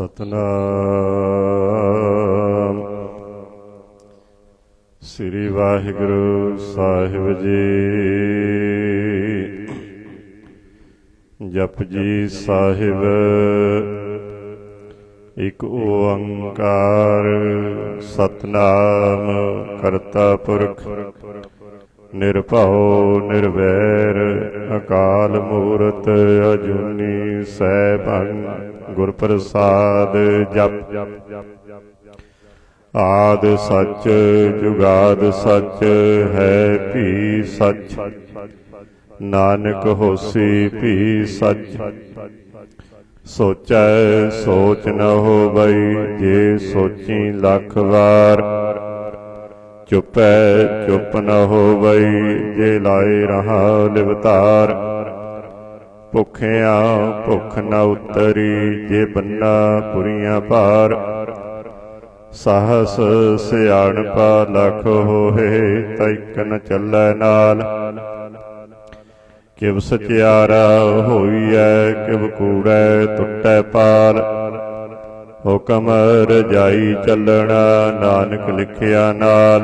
ਸਤਨਾਮ ਸ੍ਰੀ ਵਾਹਿਗੁਰੂ ਸਾਹਿਬ ਜੀ। ਜਪਜੀ ਸਾਹਿਬ ਇਕ ਓੰਕਾਰ ਸਤਨਾਮ ਕਰਤਾ ਪੁਰਖ ਨਿਰਭਉ ਨਿਰਵੈਰ ਅਕਾਲ ਮੂਰਤ ਅਜੂਨੀ ਸੈਭੰ ਗੁਰ ਪ੍ਰਸਾਦ ਜਪ। ਆਦ ਸੱਚ ਜੁਗਾਦ ਸੱਚ ਹੈ ਭੀ ਸੱਚ, ਨਾਨਕ ਹੋਸੀ ਭੀ ਸੱਚ। ਸੋਚੈ ਸੋਚ ਨ ਹੋਵਈ, ਜੇ ਸੋਚੀ ਲੱਖ ਵਾਰ। ਚੁੱਪੈ ਚੁੱਪ ਨ ਹੋਵਈ, ਜੇ ਲਾਏ ਰਹਾ ਲਿਵਤਾਰ। ਭੁੱਖਿਆਂ ਭੁੱਖ ਨ ਉਤਰੀ, ਜੇ ਬੰਨਾ ਪੁਰੀਆਂ ਭਾਰ। ਸਾਹਸ ਸਿਆਣਪਾ ਲੱਖ ਹੋਏ, ਤੈਕ ਨ ਚੱਲੈ ਨਾਲ। ਕਿਵ ਸਚਿਆਰਾ ਹੋਈਐ, ਕਿਵ ਕੂੜੈ ਟੁੱਟੈ ਪਾਲ। ਹੁਕਮ ਰਜਾਈ ਚੱਲਣਾ, ਨਾਨਕ ਲਿਖਿਆ ਨਾਲ।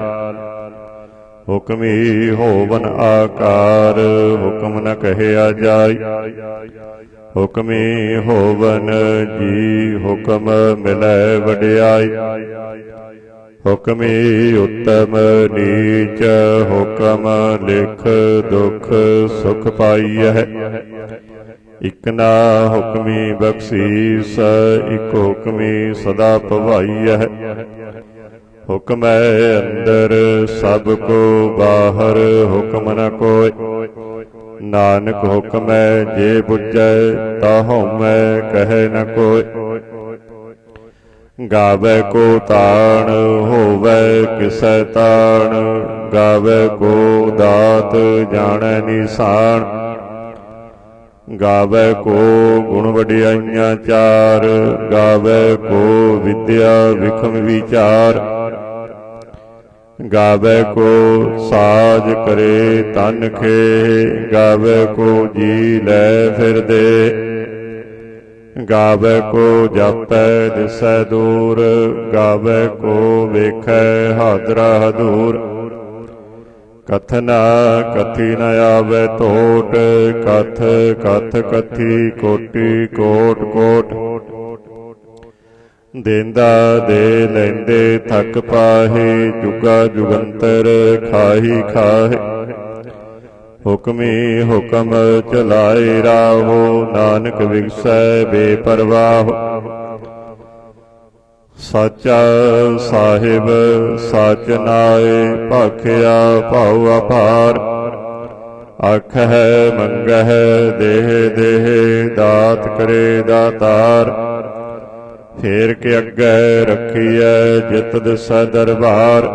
ਹੁਕਮੀ ਹੋਵਨ ਆਕਾਰ, ਹੁਕਮ ਨ ਕਹਿਆ ਜਾਈ। ਹੁਕਮੀ ਹੋਵਨ ਜੀ, ਹੁਕਮ ਮਿਲੈ ਵਡਿਆਈ। ਹੁਕਮੀ ਉਤਮ ਨੀਚ, ਹੁਕਮ ਲਿਖ ਦੁਖ ਸੁਖ ਪਾਈਐ। ਇਕ ਨਾ ਹੁਕਮੀ ਬਖਸ਼ੀਸ, ਇਕ ਹੁਕਮੀ ਸਦਾ ਭਵਾਈਐ। ਹੁਕਮੈ ਅੰਦਰ ਸਭ ਕੋ ਬਾਹਰ, ਹੁਕਮ ਨ ਕੋਇ। ਨਾਨਕ ਹੁਕਮੈ ਜੇ ਬੁਝੈ, ਤਾ ਹਉਮੈ ਕਹੈ ਨ ਕੋਇ। ਗਾਵੈ ਕੋ ਤਾਣ, ਹੋਵੈ ਕਿਸੈ ਤਾਣ। ਗਾਵੈ ਕੋ ਦਾਤ, ਜਾਣੈ ਨਿਸ਼ਾਨ। ਗਾਵੈ ਕੋ ਗੁਣ ਵਡਿਆਈਆਂ ਚਾਰ। ਗਾਵੈ ਕੋ ਵਿਦਿਆ ਵਿਖਮ ਵਿਚਾਰ। ਗਾਵੈ ਕੋ ਸਾਜ ਕਰੇ ਤਨ ਖੇ। ਗਾਵੈ ਕੋ ਜੀ ਲੈ ਫਿਰਦੇ। ਗਾਵੈ ਕੋ ਜਾਪੈ ਦਿਸੈ ਦੂਰ। ਗਾਵੈ ਕੋ ਵੇਖੈ ਹਾਦਰਾ ਹਦੂਰ। ਕਥਨਾ ਕਥੀ ਨ ਆਵੈ ਟੋਟ। ਕਥ ਕਥ ਕਥੀ ਕੋਟਿ ਕੋਟ ਕੋਟ। ਦੇਂਦਾ ਦੇ ਲੈਂਦੇ ਥਕ ਪਾਹੇ। ਜੁਗਾ ਜੁਗੰਤਰ ਖਾਹੀ ਖਾਹੇ। ਹੁਕਮੀ ਹੁਕਮ ਚਲਾਏ ਰਾਹੋ, ਨਾਨਕ ਵਿਗਸੈ ਬੇਪਰਵਾਹ। ਸਾਚਾ ਸਾਹਿਬ ਸਚ ਨਾਏ, ਭਾਖਿਆ ਭਾਉ ਅਪਾਰ। ਆਖਹਿ ਮੰਗਹਿ ਦੇਹ ਦੇਹ, ਦਾਤ ਕਰੇ ਦਾਤਾਰ। ਫੇਰ ਕੇ ਅੱਗੇ ਰੱਖੀਐ, ਜਿਤ ਦਿਸੈ ਦਰਬਾਰ।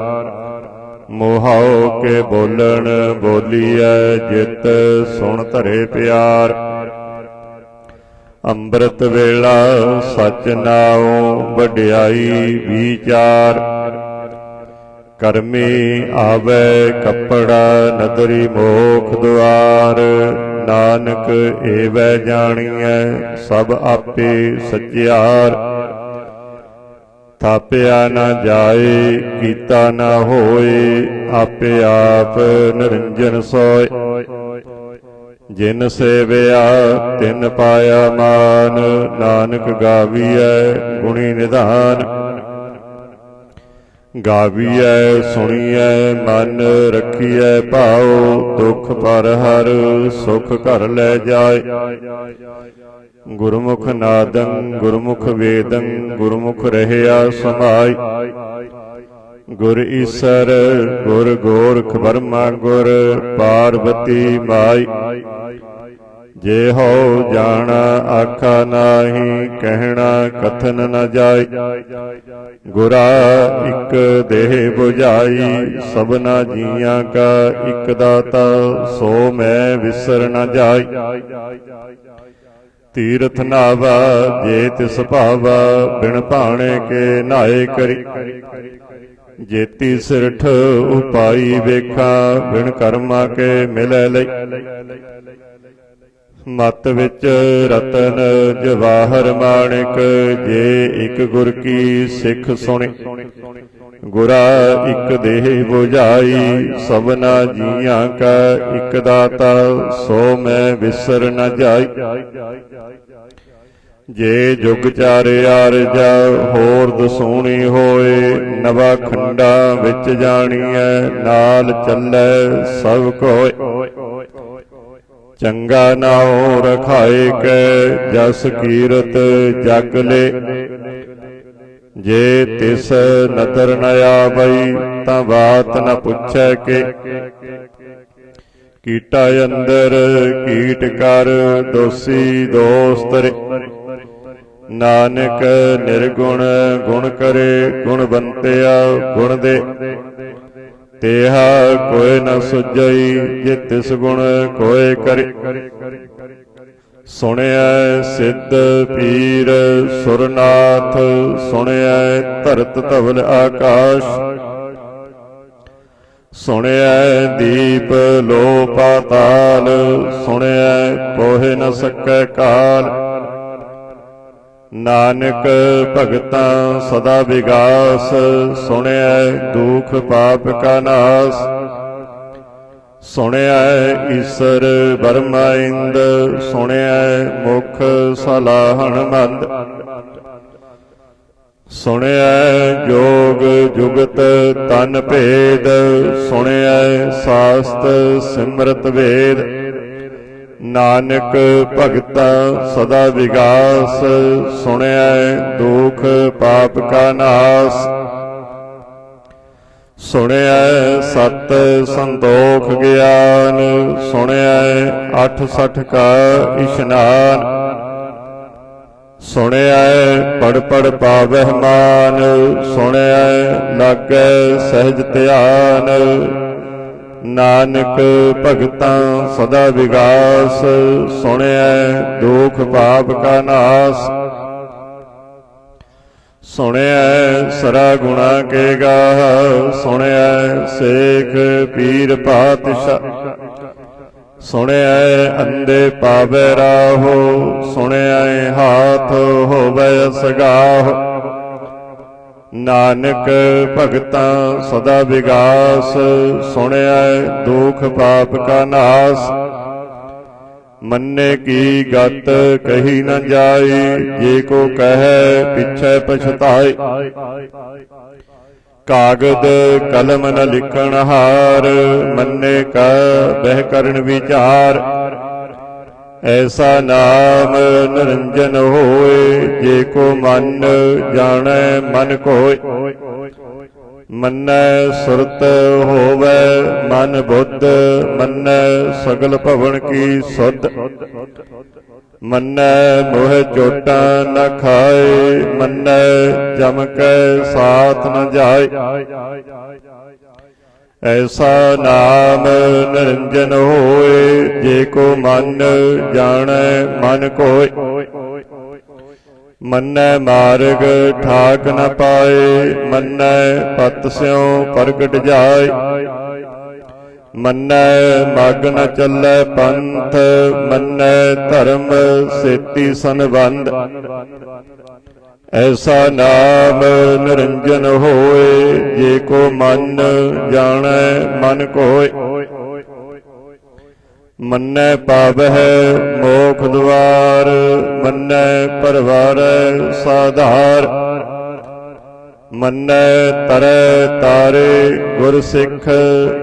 ਮੋਹਾਉ ਕੇ ਬੋਲਣ ਬੋਲੀਐ, ਜਿਤ ਸੁਣ ਧਰੇ ਪਿਆਰ। ਅੰਮ੍ਰਿਤ ਵੇਲਾ ਸਚ ਨਾਉ, ਵਡਿਆਈ ਵਿਚਾਰ। ਕਰਮੀ ਆਵੈ ਕੱਪੜਾ, ਨਦਰੀ ਮੋਖ ਦੁਆਰ। ਨਾਨਕ ਏਵੈ ਜਾਣੀਐ, ਸਭ ਆਪੇ ਸਚਿਆਰ। ਥਾਪਿਆ ਨ ਜਾਏ, ਕੀਤਾ ਨ ਹੋਏ। ਆਪੇ ਆਪ ਨਿਰੰਜਨ ਸੋਇ। ਜਿਨ ਸੇਵਿਆ ਤਿਨ ਪਾਇਆ ਮਾਨ। ਨਾਨਕ ਗਾਵੀਐ ਗੁਣੀ ਨਿਧਾਨ। ਗਾਵੀਐ ਸੁਣੀਐ ਮਨ, ਰੱਖੀਐ ਭਾਉ। ਦੁਖ ਪਰ ਹਰ, ਸੁਖ ਘਰ ਲੈ ਜਾਏ। ਗੁਰਮੁਖ ਨਾਦੰ ਗੁਰਮੁਖ ਵੇਦੰ, ਗੁਰਮੁਖ ਰਹਿਆ ਸਮਾਈ। ਗੁਰ ਈਸਰ ਗੁਰ ਗੋਰਖ ਬਰਮਾ, ਗੁਰ ਪਾਰਬਤੀ ਮਾਈ। ਜੇ ਹਉ ਜਾਣਾ ਆਖਾ ਨਾਹੀ, ਕਹਿਣਾ ਕਥਨ ਨ ਜਾਈ। ਗੁਰਾ ਇਕ ਦੇਹ 부ਝਾਈ, ਸਭਨਾ ਜੀਆਂ ਕਾ ਇਕ ਦਾਤਾ। ਸੋ ਮੈਂ ਵਿਸਰ ਨ ਜਾਈ। ਤੀਰਥ ਨਾਵਾ ਜੇ ਤਿਸ ਭਾਵਾ, ਬਿਨ ਭਾਣੇ ਕੇ ਨਾਏ ਕਰੀ। ਜੇਤੀ ਸਿਰਠ ਉਪਾਈ ਵੇਖਾ, ਬਿਨ ਕਰਮਾ ਕੇ ਮਿਲੈ ਲਈ। ਮਤ ਵਿੱਚ ਰਤਨ ਜਵਾਹਰ ਮਾਣਿਕ, ਜੇ ਇਕ ਗੁਰ ਕੀ ਸਿੱਖ ਸੁਣੇ। ਗੁਰਾ ਇਕ ਦੇਹ 부ਝਾਈ, ਸਭਨਾ ਜੀਆਂ ਕਾ ਇਕ ਦਾਤਾ, ਸੋ ਮੈਂ ਵਿਸਰ ਨ ਜਾਈ। ਜੇ ਜੁਗ ਚਾਰੇ ਆਰਜਾ, ਹੋਰ ਦਸੂਣੀ ਹੋਏ। ਨਵਾ ਖੰਡਾ ਵਿੱਚ ਜਾਣੀਐ, ਨਾਲ ਚੱਲੈ ਸਭ ਕੋਇ। ਚੰਗਾ ਨਾਉ ਰਖਾਏ ਕੈ, ਜਸ ਕੀਰਤ ਜਗ ਲੇ। ਜੇ ਤਿਸ ਨਦਰ ਨ ਆਵਈ, ਤਾਂ ਬਾਤ ਨ ਪੁੱਛੈ ਕੇ। ਕੀਟਾ ਅੰਦਰ ਕੀਟ ਕਰ, ਦੋਸੀ ਦੋਸਤ ਰੇ। ਨਾਨਕ ਨਿਰਗੁਣ ਗੁਣ ਕਰੇ, ਗੁਣਵੰਤਿਆ ਗੁਣ ਦੇ। ਤੇਹਾ ਕੋਇ ਨ ਸੁਝਈ, ਜੇ ਤਿਸ ਗੁਣ ਕੋਇ ਕਰੇ। ਸੁਣਿਐ ਸਿੱਧ ਪੀਰ ਸੁਰਨਾਥ, ਸੁਣਿਐ ਧਰਤ ਧਵਲ ਆਕਾਸ਼। ਸੁਣਿਐ ਦੀਪ ਲੋ ਪਾਤਾਲ, ਸੁਣਿਐ ਪੋਹਿ ਨ ਸਕੈ ਕਾਲ। ਨਾਨਕ ਭਗਤਾਂ ਸਦਾ ਵਿਗਾਸ, ਸੁਣਿਐ ਦੁਖ ਪਾਪ ਕਾ ਨਾਸ। ਸੁਣਿਐ ਈਸਰ ਬਰਮਾ ਇੰਦ, ਸੁਣਿਐ ਮੁਖ ਸਲਾਹਣ ਮੰਦ। ਸੁਣਿਐ ਜੋਗ ਜੁਗਤ ਤਨ ਭੇਦ, ਸੁਣਿਐ ਸਾਸਤ ਸਿਮਰਤ ਵੇਦ। ਨਾਨਕ ਭਗਤਾਂ ਸਦਾ ਵਿਗਾਸ, ਸੁਣਿਐ ਦੁਖ ਪਾਪ ਕਾ ਨਾਸ। ਸੁਣਿਐ ਸਤ ਸੰਤੋਖ ਗਿਆਨ, ਸੁਣਿਐ 68 ਕਾ ਇਸ਼ਨਾਨ। ਸੁਣਿਐ ਪੜ ਪੜ ਪਾਵਹਿ ਮਾਨ, ਸੁਣਿਐ ਲਾਗੈ ਸਹਿਜ ਧਿਆਨ। ਨਾਨਕ ਭਗਤਾਂ ਸਦਾ ਵਿਗਾਸ, ਸੁਣਿਐ ਦੁਖ ਪਾਪ ਕਾ ਨਾਸ। ਸੁਣਿਐ ਸਰਾ ਗੁਣਾ ਕੇ ਗਾਹ, ਸੁਣਿਐ ਸੇਖ ਪੀਰ ਪਾਤਸ਼ਾਹ। ਸੁਣਿਐ ਅੰਧੇ ਪਾਵੈ ਰਾਹੋ, ਸੁਣਿਐ ਹਾਥ ਹੋਵੈ ਅਸਗਾਹ। ਨਾਨਕ ਭਗਤਾਂ ਸਦਾ ਵਿਗਾਸ, ਸੁਣਿਐ ਦੁਖ ਪਾਪ ਕਾ ਨਾਸ। ਮੰਨੇ ਕੀ ਗਤ ਕਹੀ ਨ ਜਾਈ, ਜੇ ਕੋ ਕਹੈ ਪਿਛੈ ਪਛਤਾਏ। ਕਾਗਦ ਕਲਮ ਨ ਲਿਖਣ ਹਾਰ, ਮੰਨੇ ਕਾ ਬਹਿ ਕਰਨ ਵਿਚਾਰ। ਐਸਾ ਨਾਮ ਨਿਰੰਜਨ ਹੋਏ, ਜੇ ਕੋ ਮਨ ਜਾਣੈ ਮਨ ਕੋਇ। ਮੰਨੈ ਸੁਰਤ ਹੋਵੈ ਮਨ ਬੁੱਧ, ਮੰਨੈ ਸਗਲ ਭਵਨ ਕੀ ਸੁਧ। ਮੰਨੈ ਮੋਹਿ ਚੋਟਾਂ ਨ ਖਾਏ, ਮੰਨੈ ਜਮ ਕੈ ਸਾਥ ਨ ਜਾਏ। ਐਸਾ ਨਾਮ ਨਿਰੰਜਨ ਹੋਏ, ਜੇ ਕੋ ਮਨ ਜਾਣੈ ਮਨ ਕੋਇ। ਮੰਨੈ ਮਾਰਗ ਠਾਕ ਨ ਪਾਏ, ਮੰਨੈ ਪਤ ਸਿਉ ਪ੍ਰਗਟ ਜਾਏ। ਮੰਨੈ ਮਗ ਨ ਚੱਲੈ ਪੰਥ, ਮੰਨੈ ਧਰਮ ਸੇਤੀ ਸੰਬੰਧ। ਐਸਾ ਨਾਮ ਨਿਰੰਜਨ ਹੋਏ, ਜੇ ਕੋ ਮਨ ਜਾਣੈ ਮਨ ਕੋਇ। ਮੰਨੈ ਪਾਵਹਿ ਮੋਖ ਦੁਆਰ, ਮੰਨੈ ਪਰਵਾਰੈ ਸਾਧਾਰ। ਮੰਨੈ ਤਰੈ ਤਾਰੇ ਗੁਰ ਸਿੱਖ,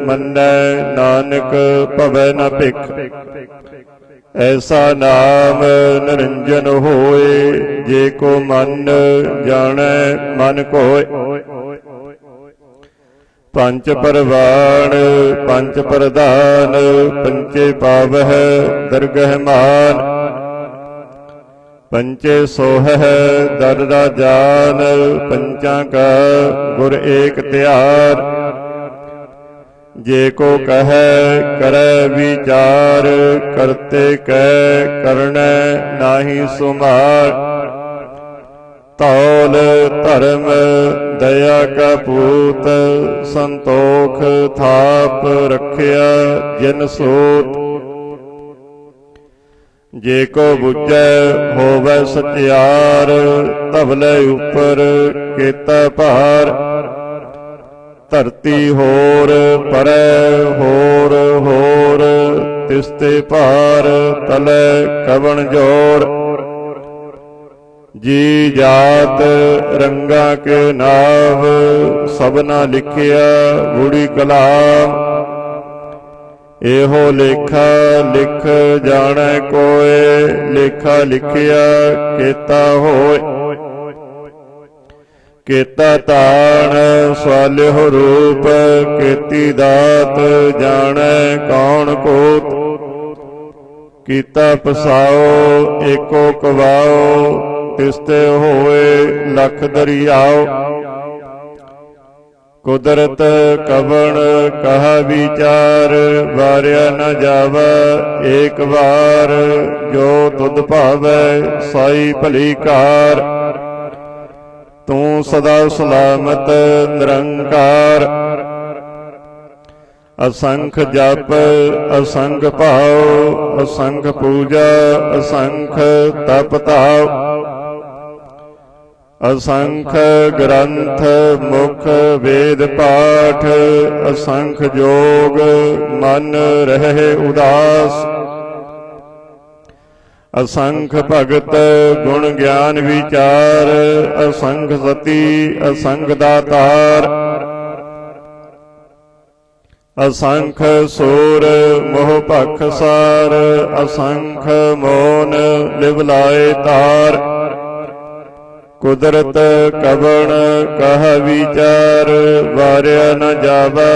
ਮੰਨੈ ਨਾਨਕ ਭਵੈ ਨ ਭਿਖ। ਐਸਾ ਨਾਮ ਨਿਰੰਜਨ ਹੋਏ, ਜੇ ਕੋ ਮਨ ਜਾਣੈ ਮਨ ਕੋਇ। ਪੰਚ ਪਰਵਾਣ ਪੰਚ ਪ੍ਰਧਾਨ, ਪੰਚੇ ਪਾਵਹਿ ਦਰਗਹਿ ਮਾਨ। ਪੰਚੇ ਸੋਹੈ ਦਰ ਰਾਜਾਨ, ਪੰਚਾਂ ਕਾ ਗੁਰ ਏਕ ਧਿਆਨ। ਜੇ ਕੋ ਕਹੈ ਕਰੈ ਵਿਚਾਰ, ਕਰਤੇ ਕੈ ਕਰਣੈ ਨਾਹੀ ਸੁਮਾਰ। ਤੌਲ ਧਰਮ ਦਇਆ ਕਾ ਪੂਤ, ਸੰਤੋਖ ਥਾਪ ਰਖਿਆ ਜਿਨ ਸੂਤ। जे को बुझै होवै सचियार, धवलै ऊपर केता भार। धरती होर परै होर होर, तिसते भार तलै कवन जोर। जी जात रंगा के नाव, सबना लिखिया बूढ़ी कलाम। एहो लेखा लिख जाने कोय, लेखा लिखिया केता होय। केता ताण स्वालिहो रूप, केती दात जाने कौन कोत। कीता पसाओ एको कवाओ, तिसते होए लख दरियाओ। कुदरत कवन कहा विचार, वार्या न जावा एक बार। जो तुद भावै साई भली कार, तू सदा सलामत निरंकार। असंख जप असंख भाव, असंख पूजा असंख तप ताव। असंख ग्रंथ मुख वेद पाठ, असंख जोग मन रहे उदास। असंख भगत गुण ज्ञान विचार, असंख सती असंख दातार। असंख सूर मोह पखसार, असंख मोन लिवलाए तार। कुदरत कवन कह विचार, वार्या न जावा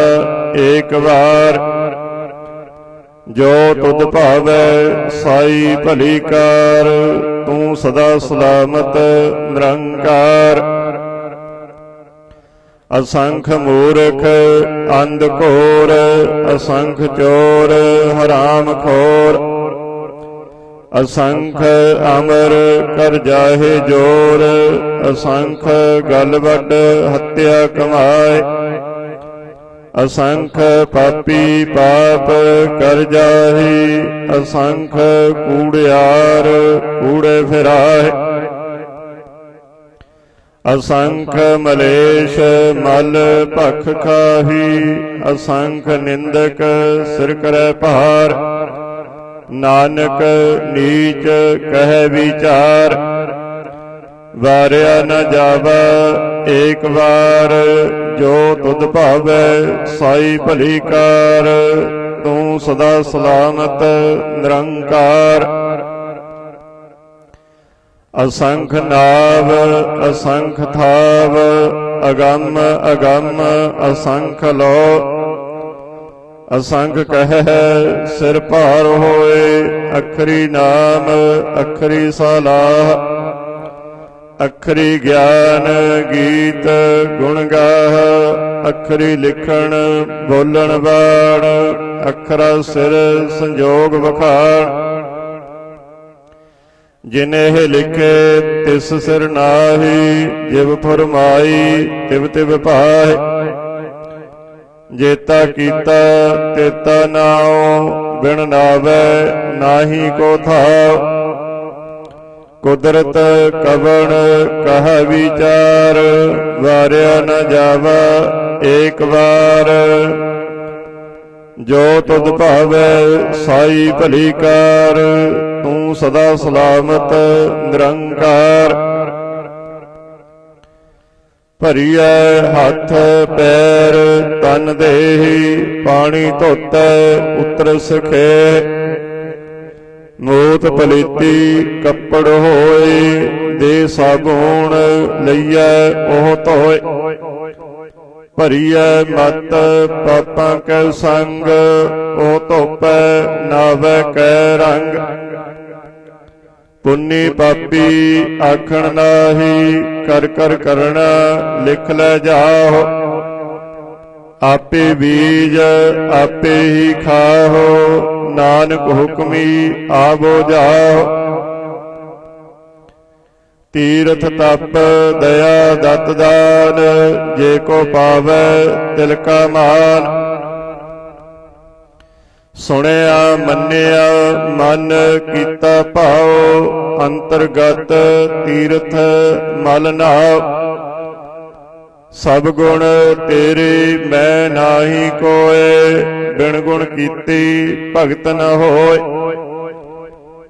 एक बार। जो तुद भावै साई भली कार, तू सदा सलामत निरंकार। असंख मूर्ख अंध घोर, असंख चोर हराम खोर। असंख अमर कर जाहे जोर, असंख गल वड हत्या कमाए। असंख पापी पाप कर जाहे, असंख कूड़ियार कूड़े फिराए। असंख मलेश मल भख खाही, असंख निंदक सिर करे भार। नानक नीच कह विचार, वार्या न जावा एक बार। जो तुद भावै साई भली कार, तू सदा सलामत निरंकार। असंख नाव असंख थाव, अगम अगम असंख लो। असंख कह सिर भार होए, अखरी नाम अखरी सलाह। अखरी ज्ञान गीत गुण गाह, अखरी लिखण बोलण बाण। अखरा सिर संजोग बखान, जिनेह लिखे तिस सिर नाही। जिव फरमाई तिव तिव पाए, जेता कीता तेता नाओ। बिन नावै नाही को थाव, कुदरत कवन कह विचार। वार्या न जावा एक बार। जो तुद भावै साई भली कार, तू सदा सलामत निरंकार। भरिया हथ पैर तन देही, पानी धोतै उतर सखे। मूत पलीती कपड़ होए, दे साबुन लईयै ओह धोए। भरिया मत पापां कै संग, ओह धोपै नावै कै रंग। पुन्नी पापी आखण नाही, कर कर करना लिख लै जाओ। आपे बीज आपे ही खाओ, नानक हुक्मी आवो जाओ। तीरथ तप दया दत दान, जे को पावै तिलका मान। ਸੁਣਿਆ ਮੰਨਿਆ ਮਨ ਕੀਤਾ ਭਾਉ, ਅੰਤਰਗਤ ਤੀਰਥ ਮਲ ਨਾਉ। ਸਭ ਗੁਣ ਤੇਰੇ ਮੈਂ ਨਾਹੀ ਕੋਇ, ਬਿਨ ਗੁਣ ਕੀਤੀ ਭਗਤ ਨ ਹੋਇ।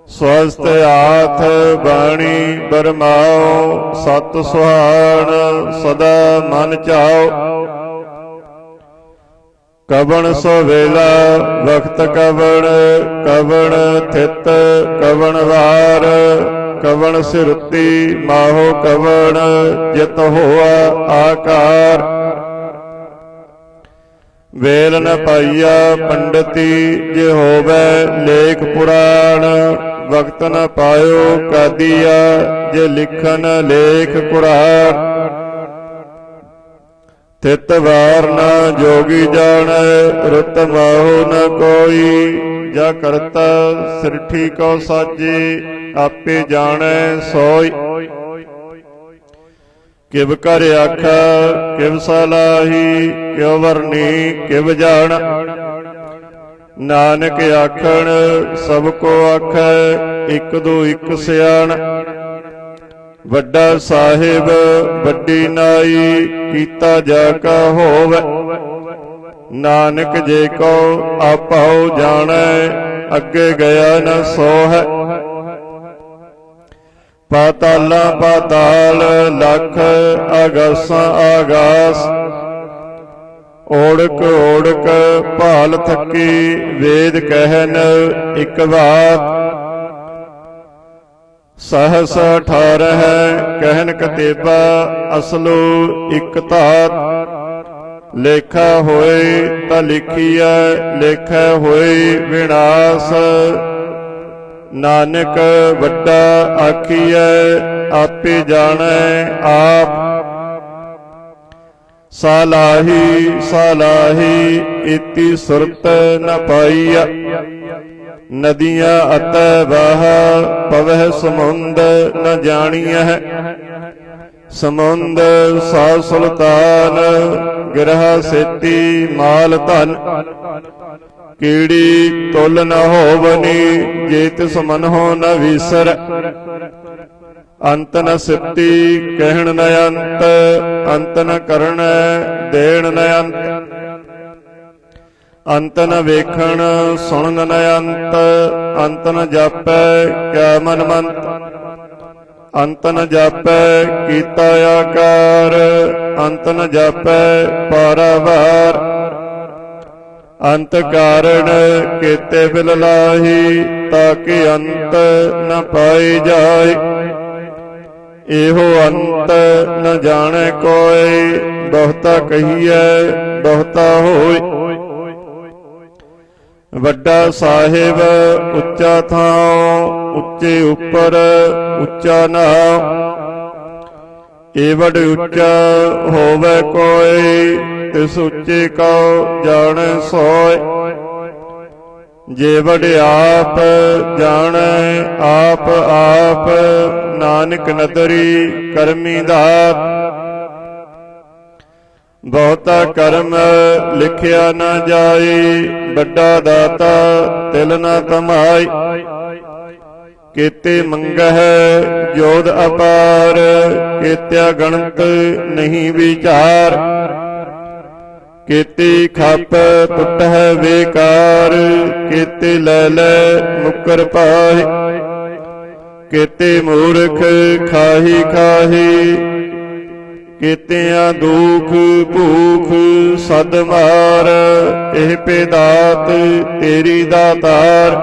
ਸਵਸਤ ਹਾਥ ਬਾਣੀ ਬਰਮਾਓ, ਸਤ ਸੁਹਾਣ ਸਦਾ ਮਨ ਚਾਓ। ਕਵਣ ਸੋ ਵੇਲਾ ਵਖਤ ਕਵਣ, ਕਵਣ ਥਿਤ ਕਵਣ ਵਾਰ। ਕਵਣ ਸਿਰੁਤੀ ਮਾਹੋ ਕਵਣ, ਜਿਤ ਹੋਆ ਆਕਾਰ। ਵੇਲ ਨ ਪਾਈਆ ਪੰਡਤੀ, ਜੇ ਹੋਵੇ ਲੇਖ ਪੁਰਾਣ। ਵਕਤ ਨ ਪਾਇਓ ਕਾਦੀਆ, ਜੇ ਲਿਖਨ ਲੇਖ ਕੁਰਾਨ। ਤਿਤ ਵਾਰ ਨ ਜੋਗੀ ਜਾਣੈ, ਰੁਤ ਮਾਹੋ ਨ ਕੋਈ। ਜਾ ਕਰਤਾ ਸਿਰਠੀ ਕੋ ਸਾਜੇ, ਆਪੇ ਜਾਣੈ ਸੋਈ। ਕਿਵ ਕਰ ਆਖਾ ਕਿਵ ਸਲਾਹੀ, ਕਿਉ ਵਰਨੀ ਕਿਵ ਜਾਣ। ਨਾਨਕ ਆਖਣ ਸਭ ਕੋ ਆਖੈ, ਇਕ ਦੋ ਇਕ ਸਿਆਣ। ਵੱਡਾ ਸਾਹਿਬ ਵੱਡੀ ਨਾਈ, ਕੀਤਾ ਜਾ ਕਾ ਹੋਵੈ। ਨਾਨਕ ਜੇ ਕੋ ਆਪਾਉ ਜਾਣੈ, ਅੱਗੇ ਗਿਆ ਨ ਸੋਹੈ। ਪਾਤਾਲਾਂ ਪਾਤਾਲ ਲਖ, ਆਗਾਸਾਂ ਆਗਾਸ। ਓੜਕ ਓੜਕ ਭਾਲ ਥੱਕੀ, ਵੇਦ ਕਹਿਨ ਇਕ ਬਾਤ। ਸਹਸ 18 ਕਹਿਨ ਕਤੇਬਾ, ਅਸਲੋ ਇਕ ਧਾਤ। ਲੇਖਾ ਹੋਏ ਤਾਂ ਲਿਖੀਐ, ਲੇਖਾ ਹੋਏ ਵਿਨਾਸ਼। ਨਾਨਕ ਵੱਡਾ ਆਖੀਐ, ਆਪੇ ਜਾਣੈ ਆਪ। ਸਾਲਾਹੀ ਸਾਲਾਹੀ, ਇਤੀ ਸੁਰਤ ਨ ਪਾਈਆ। ਨਦੀਆਂ ਅਤੈ ਬਾਹ, ਪਵਹਿ ਸਮੁੰਦ ਨ ਜਾਣੀਐ। ਸਮੁੰਦ ਸਾ ਸੁਲਤਾਨ, ਗਿਰਹਾ ਸੇਤੀ ਮਾਲ ਧਨ। ਕੀੜੀ ਤੁਲ ਨ ਹੋਵਨੀ, ਜੇ ਤਿਸ ਮਨਹੁ ਨ ਵੀਸਰ। ਅੰਤ ਨ ਸਿੱਤੀ ਕਹਿਣ ਨ ਅੰਤ, ਅੰਤ ਨ ਕਰਣੈ ਦੇਣ ਨ ਅੰਤ। ਅੰਤ ਨ ਵੇਖਣ ਸੁਣਨ ਨ ਅੰਤ, ਅੰਤ ਨ ਜਾਪੈ ਕਿਆ ਮਨ ਮੰਤ। ਅੰਤ ਨ ਜਾਪੈ ਕੀਤਾ ਆਕਾਰ, ਅੰਤ ਨ ਜਾਪੈ ਪਾਰਾਵਾਰ। ਅੰਤ ਕਾਰਣ ਕੀਤੇ ਬਿਲ ਲਾਹੀ, ਤਾਕਿ ਅੰਤ ਨ ਪਾਈ ਜਾਏ। ਇਹੋ ਅੰਤ ਨ ਜਾਣੈ ਕੋਇ, ਬਹੁਤਾ ਕਹੀਐ ਬਹੁਤਾ ਹੋਇ। ਵੱਡਾ ਸਾਹਿਬ ਉੱਚਾ ਥਾਂ, ਉੱਚੇ ਉੱਪਰ ਉੱਚਾ ਨਾਮ। ਏਵਡ ਉੱਚਾ ਹੋਵੇ ਕੋਈ, ਤਿਸ ਉੱਚੇ ਕਉ ਜਾਣੈ ਸੋਇ। ਜੇ ਵਡ ਆਪ ਜਾਣੈ ਆਪ ਆਪ, ਨਾਨਕ ਨਦਰੀ ਕਰਮੀ ਦਾਤ। ਬਹੁਤਾ ਕਰਮ ਲਿਖਿਆ ਨ ਜਾਈ, ਵੱਡਾ ਦਾਤਾ ਤਿਲ ਨ ਤਮਾਈ। ਕੀਤੇ ਮੰਗਹਿ ਜੋਧ ਅਪਾਰ, ਕੀਤਿਆ ਗਣਤ ਨਹੀਂ ਵਿਚਾਰ। ਕੀਤੀ ਖਪ ਟੁੱਟਹਿ ਵੇਕਾਰ, ਕੀਤੇ ਲੈ ਲੈ ਮੁਕਰ ਪਾਹਿ। ਕੀਤੇ ਮੂਰਖ ਖਾਹੀ ਖਾਹੀ, ਕੀਤਿਆਂ ਦੁਖ ਭੂਖ ਸਦ ਮਾਰ। ਇਹ ਪੇਦਾਤ ਤੇਰੀ ਦਾਤਾਰ,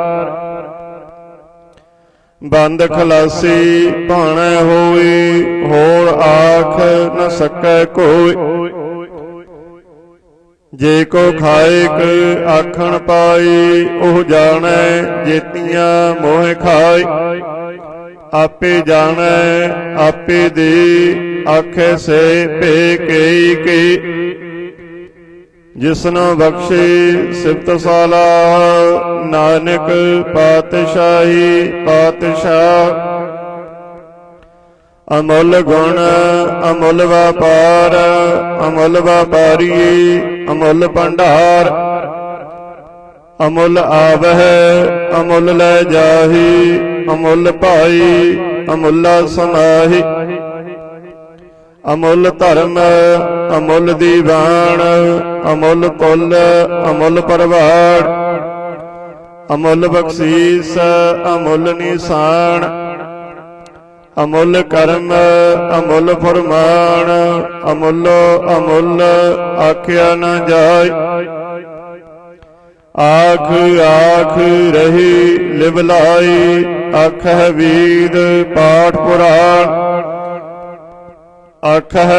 ਬੰਦ ਖਲਾਸੀ ਭਾਣੈ ਹੋਈ। ਹੋਰ ਆਖ ਨ ਸਕੈ ਕੋਈ, ਜੇ ਕੋ ਖਾਇਕ ਆਖਣ ਪਾਈ। ਉਹ ਜਾਣੈ ਜੇਤੀਆਂ ਮੋਹ ਖਾਈ। ਆਪੇ ਜਾਣੈ ਆਪੇ ਦੇ, ਆਖੇ ਸੇ ਭੇ ਕਈ ਕੀ। ਜਿਸਨੋ ਬਖਸ਼ੇ ਸਿਫਤ ਸਾਲਾਹ, ਨਾਨਕ ਪਾਤਸ਼ਾਹੀ ਪਾਤਸ਼ਾਹ। ਅਮੁੱਲ ਗੁਣ ਅਮੁੱਲ ਵਪਾਰ, ਅਮੁੱਲ ਵਪਾਰੀ ਅਮੁੱਲ ਭੰਡਾਰ। अमुल आवै अमुल लै जाही, अमुल भाई अमुला समाही। अमुल धर्म अमुल दीवान, अमुल कुल अमुल परवान। अमुल बख्शीस अमुल निशान, अमुल कर्म अमुल फरमान। अमुलो अमुल आख्या न जाय, आख आख रही लिवलाई। आखह वेद पाठ पुराण, आखह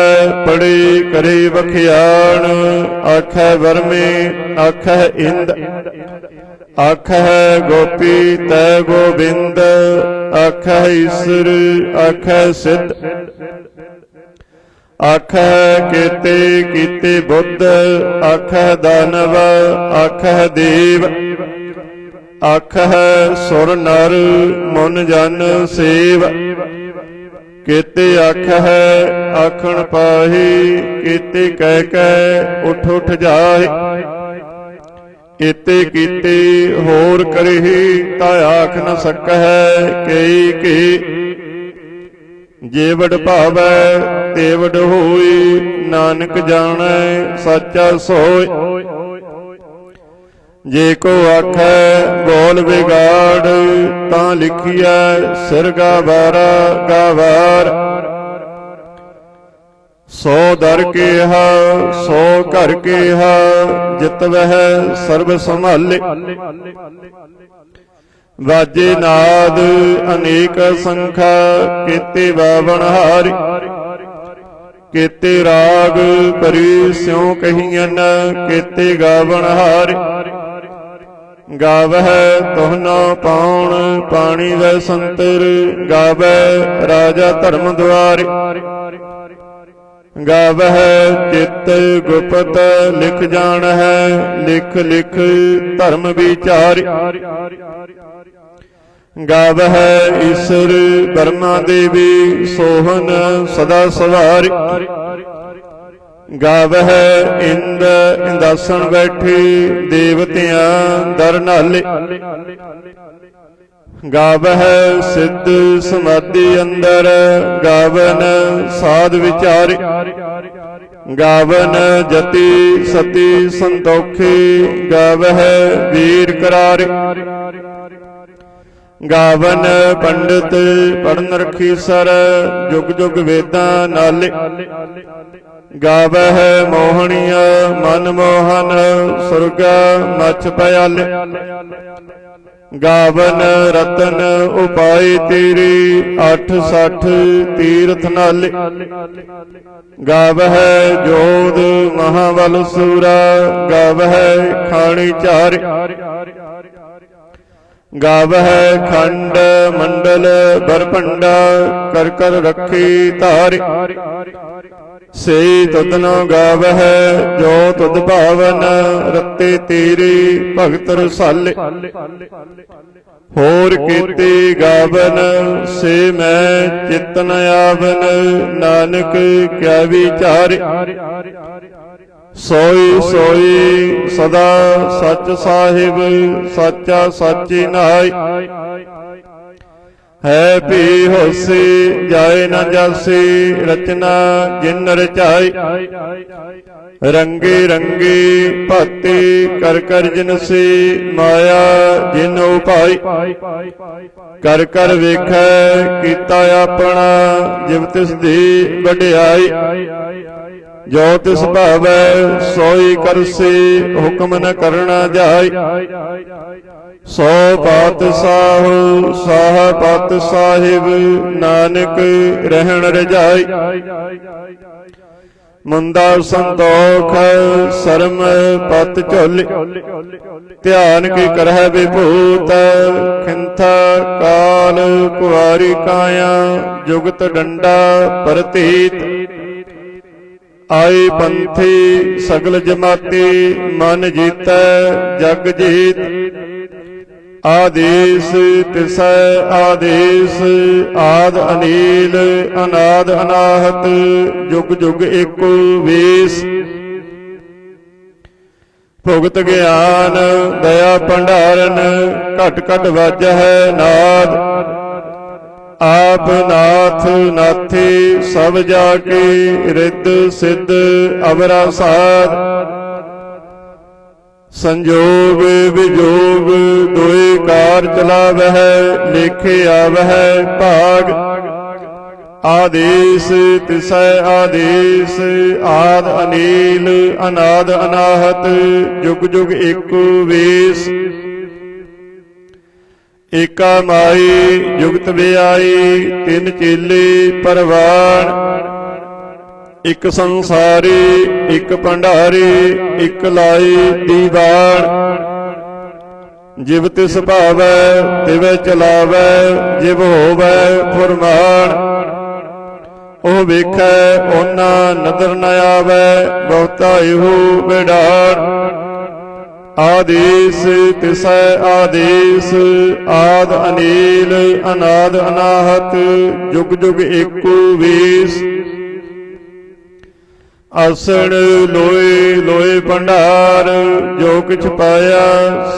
पढ़ी करे बखियान। आखह वर्मे आखह इंद, आखह गोपी तै गोबिंद। आखह ईश्वर आखह सिद्ध, आखह केते कीते बुद्ध। आखह दानव आखह देव, आखह सुर नर मुन जन सेव। केते आखह आखण पाही, केते कह कह उठ उठ जाए। केते कीते होर करही, ता आख न सकह कई के। जे वड भावै ते वड होई, नानक जाणै साचा सोय। जे को आखै बोल बिगाड़, तां लिखिया सिर गावारा गावार। सो दर केहा सो घर केहा, जित वह सर्ब संभाले। वाजे नाद अनेक संखा, केते बावन हारी। केते राग परी स्यों कहियन, केते गावन हारी। गावह तुहना पाउन पाणी वै संतर, गावै राजा धर्म द्वारे। गावह चित गुपत लिख जान है, लिख लिख धर्म विचार। गावह ईश्वर ब्रह्मा देवी, सोहन सदा सवारी। गावह इंद इंदासन बैठी, देवतियां दर नाले। गावह सिद्ध समाधि अंदर, गावन साध विचारे। गावन जति सती संतोखी, गावह वीर करारे। गावन पंडित पढ़न रखी सर, जुग जुग वेदां नाले। गावह मोहनिया मन मोहन, सुरगा मछ पयाले। गावन रतन उपाय तेरी, 860 तीर्थ नाले। गावह जोध महाबल सूरा, गावह खाणी चारे। गावह खंड मंडल बरपंडा, कर कर रखी तारे। से तुदनो गावह जो तुद भावन, रत्ते तेरे भगत रसाले। होर केते गावन से मैं चितन आवन, नानक क्या विचारे। सोई सोई सदा सच साहिब, साचा साची नाई। है भी होसी जाए न जासी, रचना जिन रचाई। रंगे रंगे भाती कर कर जिनसी, माया जिन उपाई। कर कर वेखै कीता अपना, जिव तिस दी वडियाई। जो तिस भावै सोई करसी, हुक्म न करना जाय। सो पातशाह साह पत साहिब, नानक रहन रजाई। मुंदा संतोख शर्म पत झोले, ध्यान की करह विभूत। खिंथा काल कुआरी काया, जुगत डंडा परतीत। आई पंथी सगल जमाती, मन जीतै जग जीत। आदेश तिसै आदेश, आद अनील अनाद अनाहत। जुग जुग एको वेश, ਭੁਗਤ ਗਿਆਨ ਦਇਆ ਭੰਡਾਰਨ ਘਟ ਘਟ ਵਾਜਹਿ ਨਾਦ। ਆਪ ਨਾਥ ਨਾਥੀ ਸਭ ਜਾ ਕੇ ਰਿੱਧ ਸਿੱਧ ਅਵਰਾ ਸਾਧ। ਸੰਜੋਗ ਵਿਜੋਗ ਦੋਏ ਕਾਰ ਚਲਾਵਹਿ ਲੇਖੇ ਆਵਹਿ ਭਾਗ। ਆਦੇਸ ਤਿਸੈ ਆਦੇਸ ਆਦ ਅਨੀਲ ਅਨਾਦ ਅਨਾਹਤ ਜੁਗ ਜੁਗ ਏਕੋ ਵੇਸ। ਏਕਾ ਮਾਈ ਜੁਗਤ ਵਿਆਈ ਤਿੰਨ ਚੇਲੇ ਪਰਵਾਨ। ਇਕ ਸੰਸਾਰੀ ਇਕ ਭੰਡਾਰੀ ਇਕ ਲਾਈ ਦੀਵਾਨ। ਜਿਵ ਤਿਸ ਭਾਵੈ ਤਿਵੈ ਚਲਾਵੈ ਜਿਵ ਹੋਵੈ ਫੁਰਮਾਨ। ਉਹ ਵੇਖੈ ਉਹਨਾਂ ਨਦਰ ਨ ਆਵੈ ਬਹੁਤਾ ਇਹੋ ਵਿਡਾਣ। ਆਦੇਸ ਤਿਸੈ ਆਦੇਸ ਆਦ ਅਨੀਲ ਅਨਾਦ ਅਨਾਹਤ ਜੁਗ ਜੁਗ ਏਕੋ ਵੇਸ। ਆਸਣ ਲੋਏ ਲੋਏ ਭੰਡਾਰ ਜੋ ਕਿਛ ਪਾਇਆ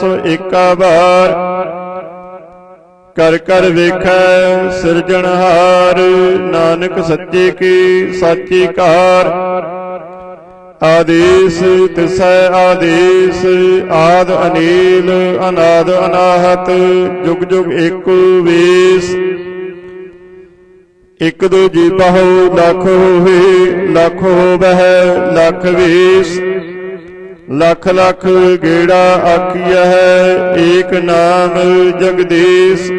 ਸੋ ਏਕਾ ਵਾਰ। ਕਰ ਕਰ ਵੇਖੈ ਸਿਰਜਣਹਾਰ ਨਾਨਕ ਸੱਚੇ ਕੀ ਸਾਚੀ ਕਾਰ। ਆਦੇਸ ਤਿਸੈ ਆਦੇਸ ਆਦ ਅਨੀਲ ਅਨਾਦ ਅਨਾਹਤ ਜੁਗ ਜੁਗ ਏਕੋ ਵੇਸ। ਇਕ ਦੋ ਜੀ ਬਹੁ ਲੱਖ ਹੋਵੇ ਲੱਖ ਹੋਵਹਿ ਲੱਖ ਵੇਸ। ਲੱਖ ਲੱਖ ਗੇੜਾ ਆਖੀਆ ਹੈ ਏਕ ਨਾਮ ਜਗਦੀਸ਼।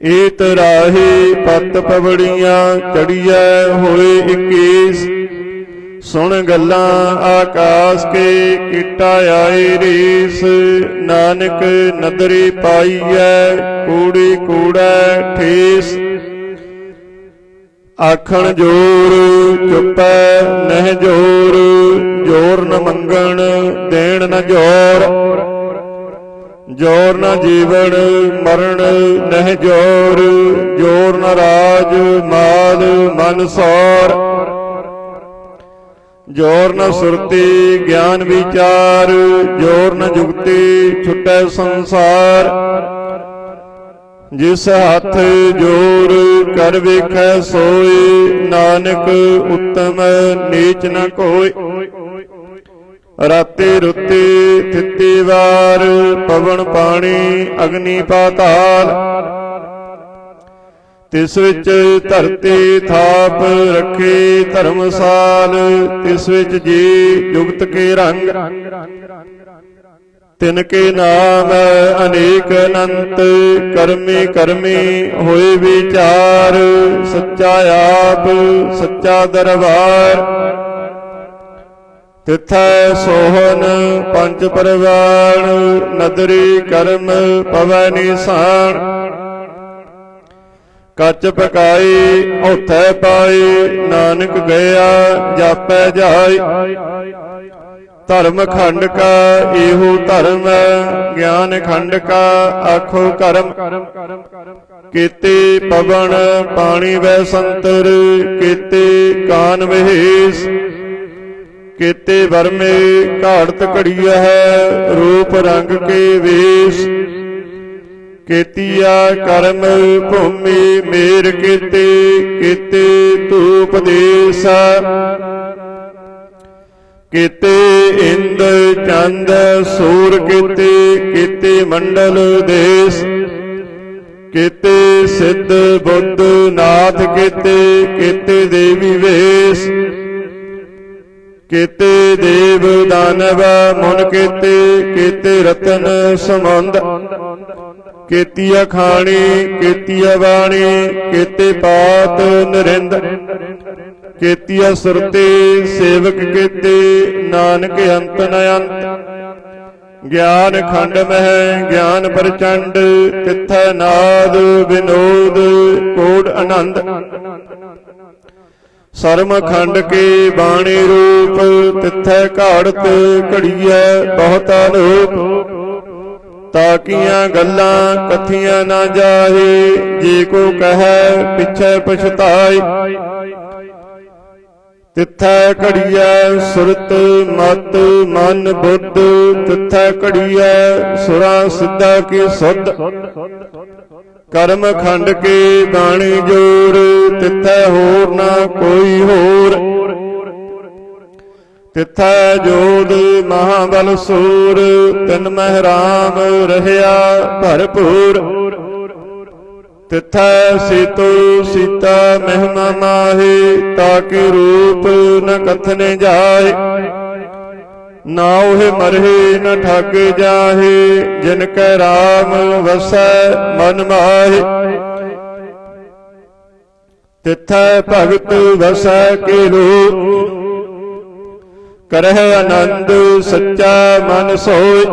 ਏਤ ਰਾਹੀ ਪਤ ਪਵੜੀਆਂ ਚੜੀਐ ਹੋਏ 21। ਸੁਣ ਗੱਲਾਂ ਆਕਾਸ ਕੇ ਕੀਟਾ ਆਏ ਰੀਸ। ਨਾਨਕ ਨਦਰੀ ਪਾਈਐ ਕੂੜੀ ਕੂੜੈ ਠੇਸ। ਆਖਣ ਜੋਰ ਚੁੱਪੈ ਨਹਿ ਜੋਰ ਜੋਰ ਨ ਮੰਗਣ ਦੇਣ ਨ ਜੋਰ। ਜੋਰ ਨ ਜੀਵਨ ਮਰਨ ਨਹਿ ਜੋਰ ਜੋਰ ਨ ਰਾਜ ਮਾਲ ਮਨ ਸੌਰ। ਜੋਰ ਨ ਸੁਰਤੀ ਗਿਆਨ ਵਿਚਾਰ ਜੋਰ ਨ ਜੁਗਤੀ ਛੁਟੈ ਸੰਸਾਰ। ਜਿਸ ਹੱਥ ਜੋਰ ਕਰ ਵੇਖੈ ਸੋਈ ਨਾਨਕ ਉਤਮ ਨੀਚ ਨ ਕੋਈ। ਰਾਤੇ ਰੁੱਤੇ ਥਿੱਤੀ ਵਾਰ ਪਵਨ ਪਾਣੀ ਅਗਨੀ ਪਾਤਾਲ। ਤਿਸ ਵਿੱਚ ਧਰਤੀ ਥਾਪ ਰੱਖੇ ਧਰਮਸਾਲ। ਤਿਸ ਵਿੱਚ ਜੀ ਜੁਗਤ ਕੇ ਰੰਗ ਤਿਨ ਕੇ ਨਾਮ ਅਨੇਕ ਅਨੰਤ। ਕਰਮੀ ਕਰਮੀ ਹੋਏ ਵਿਚਾਰ ਸੱਚਾ ਆਪ ਸੱਚਾ ਦਰਬਾਰ। ਤਿਥੈ ਸੋਹਨ ਪੰਜ ਪਰਵਾਨ ਨਦਰੀ ਕਰਮ ਪਵੈ ਨਿਸ਼ਾਨ। ਕੱਚ ਪਕਾਈ ਓਥੈ ਪਾਈ ਨਾਨਕ ਗਿਆ ਜਾਪੈ ਜਾਈ। ਧਰਮ ਖੰਡ ਕਾ ਇਹੋ ਧਰਮ ਗਿਆਨ ਖੰਡ ਕਾ ਆਖੋ ਕਰਮ। ਕੀਤੇ ਪਵਨ ਪਾਣੀ ਵੈ ਸੰਤਰ ਕੀਤੇ ਕਾਨ ਮਹੇਸ਼। ਕੀਤੇ ਵਰਮੇ ਘਾੜਤ ਘੜੀਆ ਹੈ ਰੂਪ ਰੰਗ ਕੇ ਵੇਸ਼। ਕੀਤੀਆ ਕਰਮ ਭੂਮੀ ਮੇਰ ਕੀਤੇ ਕੀਤੇ ਧੂਪ ਦੇਸ। ਕੀਤੇ ਇੰਦ ਚੰਦ ਸੂਰ ਕੀਤੇ ਕੀਤੇ ਮੰਡਲ ਦੇਸ। ਕੀਤੇ ਸਿੱਧ ਬੁੱਧ ਨਾਥ ਕੀਤੇ ਕੀਤੇ ਦੇਵੀ ਵੇਸ। ਕੀਤੇ ਦੇਵ ਦਾਨਵ ਮੁਨ ਕੀਤੇ ਕੀਤੇ ਰਤਨ ਸਮੁੰਦ। ਕੀਤੀ ਅਖਾਣੀ ਕੀਤੀ ਬਾਣੀ ਕੀਤੇ ਪਾਤ ਨਰਿੰਦ। ਕੀਤੀ ਸੁਰਤੀ ਸੇਵਕ ਕੀਤੇ ਨਾਨਕ ਅੰਤ ਨ ਅੰਤ। ਗਿਆਨ ਖੰਡ ਮਹਿ ਗਿਆਨ ਪ੍ਰਚੰਡ ਤਿਥੈ ਨਾਦ ਵਿਨੋਦ ਕੋਡ ਆਨੰਦ। ਸਰਮ ਖੰਡ ਕੇ ਬਾਣੀ ਰੂਪ ਤਿਥੈ ਘਾੜਤ ਘੜੀਐ ਬਹੁਤਾ ਲੋਪ। ਤਾਕੀਆਂ ਗੱਲਾਂ ਕਥੀਆਂ ਨਾ ਜਾਹੇ ਜੇ ਕੋ ਕਹੈ ਪਿਛੈ ਪਛਤਾਈ। ਤਿੱਥੈ ਘੜੀਐ ਸੁਰਤ ਮਤ ਮਨ ਬੁੱਧ, ਤਿੱਥੈ ਘੜੀਐ ਸੁਰਾਂ ਸਿੱਧਾ ਕੀ ਸੁਧ, ਕਰਮ ਖੰਡ ਕੇ ਬਾਣੀ ਜੋਰ, ਤਿੱਥੈ ਹੋਰ ਨਾ ਕੋਈ ਹੋਰ, ਤਿੱਥੈ ਜੋਧ ਮਹਾਬਲ ਸੂਰ, ਤਿਨ ਮਹਿ ਰਾਮ ਰਹਿਆ ਭਰਪੂਰ, ਤਿੱਥੈ ਸੀਤੋ ਸੀਤਾ ਮਹਿਮਾ ਮਾਹੀ, ਤਾਕਿ ਰੂਪ ਨ ਕਥਨੇ ਜਾਏ, ਨਾ ਉਹੇ ਮਰਹੇ ਨ ਠਾਗੇ ਜਾਹੇ, ਜਿਨ ਕੈ ਰਾਮ ਵਸੈ ਮਨ ਮਾਹੀ, ਤਿੱਥੈ ਭਗਤ ਵਸੈ ਕੇ ਲੋਕ, ਕਰਹਿ ਆਨੰਦ ਸੱਚਾ ਮਨ ਸੋਇ,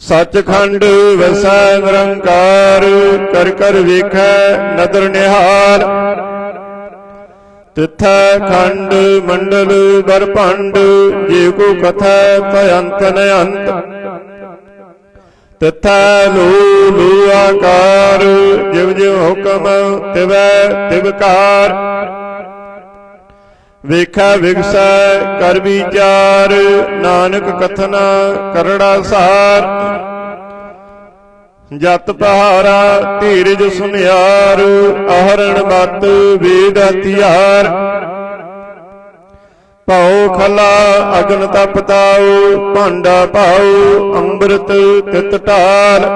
ਸੱਚਖੰਡ ਵਸੈ ਨਿਰੰਕਾਰ, ਕਰ ਕਰ ਵੇਖੈ ਨਦਰ ਨਿਹਾਲ, ਤਿੱਥੈ ਖੰਡ ਮੰਡਲ ਬਰਭੰਡ, ਜੇ ਕੋ ਕਥੈ ਭਯੰਤ ਨ ਅੰਤ, ਤਿੱਥੈ ਲੋ ਲੋ ਆਕਾਰ, ਜਿਵ ਜਿਵ ਹੁਕਮ ਤਿਵੈ ਤਿਵਕਾਰ, ਵੇਖੈ ਵਿਗਸੈ ਕਰ ਵਿਚਾਰ, ਨਾਨਕ ਕਥਨਾ ਕਰੜਾ ਸਾਰ, ਜਤ ਪਹਾਰਾ ਧੀਰਜ ਸੁਨਿਆਰ, ਆਹਰਣ ਮਤ ਵੇਦ ਹਥਿਆਰ, ਭਉ ਖਲਾ ਅਗਨ ਤਪ ਤਾਉ, ਭਾਂਡਾ ਪਾਉ ਅੰਮ੍ਰਿਤ ਤਿਤ ਢਾਲ,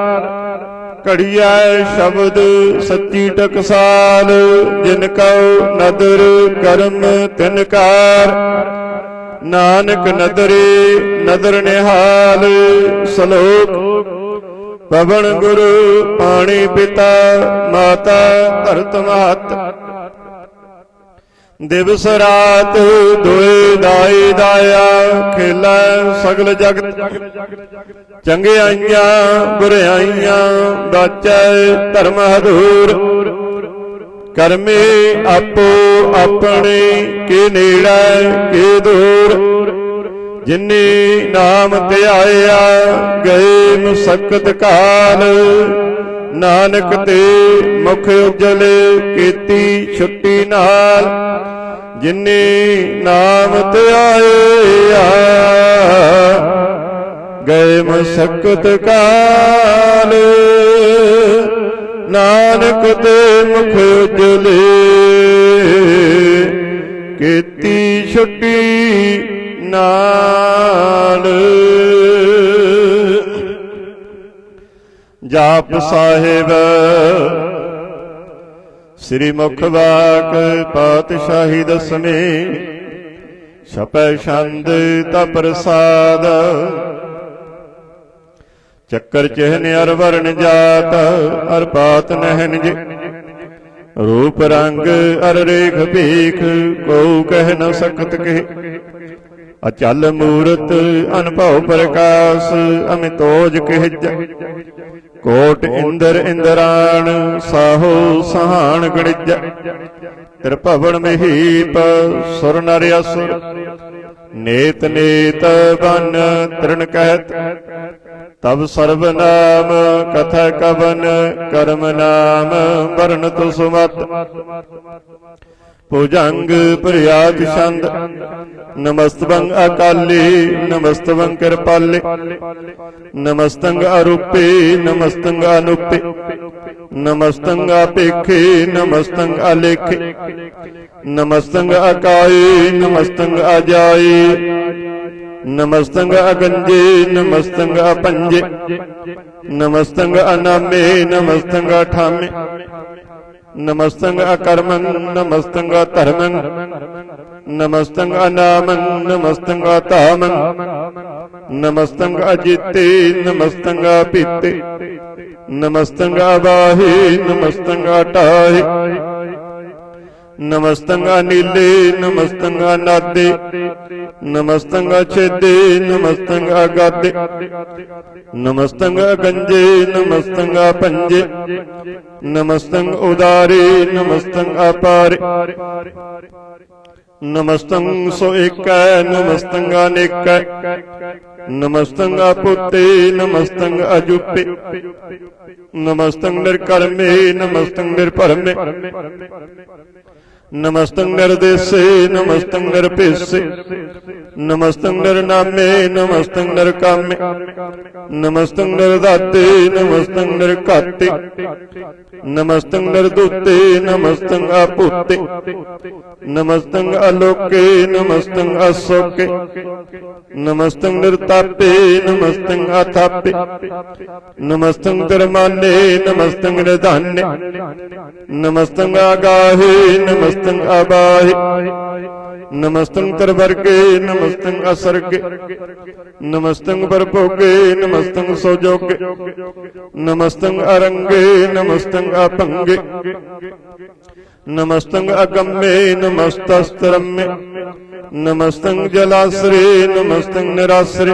ਘੜੀਐ ਸ਼ਬਦ ਸੱਚੀ ਟਕਸਾਲ, ਜਿਨ ਕਉ ਨਦਰ ਕਰਮ ਤਿਨ ਕਾਰ, ਨਾਨਕ ਨਦਰੇ ਨਦਰ ਨਿਹਾਲ, ਸਲੋਕ ਪਵਨ ਗੁਰੂ ਪਾਣੀ ਪਿਤਾ, ਮਾਤਾ ਧਰਤ ਮਹਤ, ਦਿਵਸ ਰਾਤ ਦੋਇ ਦਾਈ ਦਾਇਆ, ਖੇਲੈ ਸਗਲ ਜਗਤ, ਚੰਗਿਆਈਆਂ ਬੁਰਿਆਈਆਂ ਬਾਚੈ ਧਰਮ ਹਦੂਰ, ਕਰਮੇ ਆਪੋ ਆਪਣੇ ਕੇ ਨੇੜੇ ਕੇ ਦੂਰ, ਜਿਨੇ ਨਾਮ ਧਿਆਇਆ ਗਏ ਮੁਸਕਤ ਕਾਲ, ਨਾਨਕ ਤੇ ਮੁਖ ਉਜਲ ਕੀਤੀ ਛੁੱਟੀ ਨਾਲ, ਜਿਨੇ ਨਾਮ ਧਿਆਇਆ ਗਏ ਮੁਸਕਤ ਕਾਲ, ਨਾਨਕ ਤੇ ਮੁਖ ਉਜਲ ਕੀਤੀ ਛੁੱਟੀ ਨਾਲ। ਜਾਪ ਸਾਹਿਬ ਸ੍ਰੀ ਮੁਖ ਵਾਕ ਪਾਤਸ਼ਾਹੀ ਦਸਵੇਂ, ਛਪੈ ਛੰਦ ਤਾ ਪ੍ਰਸਾਦ, ਚੱਕਰ ਚਿਹਨ ਅਰ ਵਰਨ ਜਾਤ, ਅਰ ਪਾਤ ਨਹਿਨ ਜੇ ਰੂਪ ਰੰਗ ਅਰ ਰੇਖ ਭੀਖ, ਕੋ ਕਹਿ ਨ ਸਕਤ ਕਹਿ, ਅਚਲ ਮੂਰਤ ਅਨਭਉ ਪ੍ਰਕਾਸ਼, ਅਮਿਤੋਜ ਕਹਿਜ, ਕੋਟ ਇੰਦਰ ਇੰਦਰਾਣ, ਸਾਹੋ ਸਹਾਣ ਗਣਿਜ, ਤ੍ਰਿਭਵਨ ਮਹੀਪ ਸੁਰ ਨਰ ਅਸੁਰ, ਨੇਤ ਨੇਤ ਬਨ ਤ੍ਰਿਣ ਕਹਿਤ, ਤਬ ਸਰਬ ਨਾਮ ਕਥਾ ਕਵਨ, ਕਰਮ ਨਾਮ ਵਰਨਤ ਸੁਮਤ, ਭੁਜੰਗ ਪ੍ਰਿਆਤ ਛੰਦ, ਨਮਸਤਵੰ ਅਕਾਲੀ ਨਮਸਤਵੰ ਕਿਰਪਾਲੇ, ਨਮਸਤੰ ਅਰੂਪੇ ਨਮਸਤੰ ਅਨੂਪੇ, ਨਮਸਤੰ ਆਪੇਖੇ ਨਮਸਤੰ ਅਲੇਖੇ, ਨਮਸਤੰ ਅਕਾਈ ਨਮਸਤੰ ਅਜਾਈ, ਨਮਸਤੰ ਅਗੰਜੇ ਨਮਸਤੰ ਅਪੰਜੇ, ਨਮਸਤੰ ਅਨਾਮੇ ਨਮਸਤੰ ਅਠਾਮੇ, ਨਮਸਤੰ ਅਕਰਮੰ ਨਮਸਤੰ ਧਰਮੰ, ਨਮਸਤੰ ਅਨਾਮੰ ਨਮਸਤੰ ਧਾਮੰ, ਨਮਸਤੰ ਅਜੀਤੇ ਨਮਸਤੰ ਪੀਤੇ, ਨਮਸਤੰ ਅਬਾਹੇ ਨਮਸਤੰ ਅਟਾਹੇ, ਨਮਸਤੰ ਨੀਲੇ ਨਮਸਤੰ ਨਾਦੇ, ਨਮਸਤੰ ਛੇਦੇ ਨਮਸਤੰ ਅਗਾਦੇ, ਨਮਸਤੰ ਗੰਜੇ ਨਮਸਤੰ ਪੰਜੇ, ਨਮਸਤੰ ਉਦਾਰੇ ਨਮਸਤੰ ਅਪਾਰੇ, ਨਮਸਤੰ ਸੋ ਏਕੈ ਨਮਸਤੰ ਅਨੇਕੈ, ਨਮਸਤੰ ਅਪੁੱਤੇ ਨਮਸਤੰ ਅਜੂਪੇ, ਨਮਸਤੰ ਨਿਰਕਰਮੇ ਨਮਸਤੰ ਨਿਰਭਰਮੇ, नमस्तं निर्देशे नमस्तं निर्पेशे नमस्तं निर्नामे नमस्तं निर्कामे नमस्तं निर्दाते नमस्तं निर्काते नमस्तं निर्दूते नमस्तं अपूते नमस्तं अलोके नमस्तं अशोके नमस्तं निर्तापे नमस्तं अथापे नमस्तं निर्माने नमस्तं निधाने नमस्तं आगाहे नमस्तं अबाहे नमस्तं तरवर्गे नमस्तं असर्गे नमस्तं परभोगे नमस्तं सोजोगे नमस्तं अरंगे नमस्तं अपंगे नमस्तं अगम्ये नमस्तस्तरम्ये नमस्तं जलाश्रे नमस्तं निराश्रे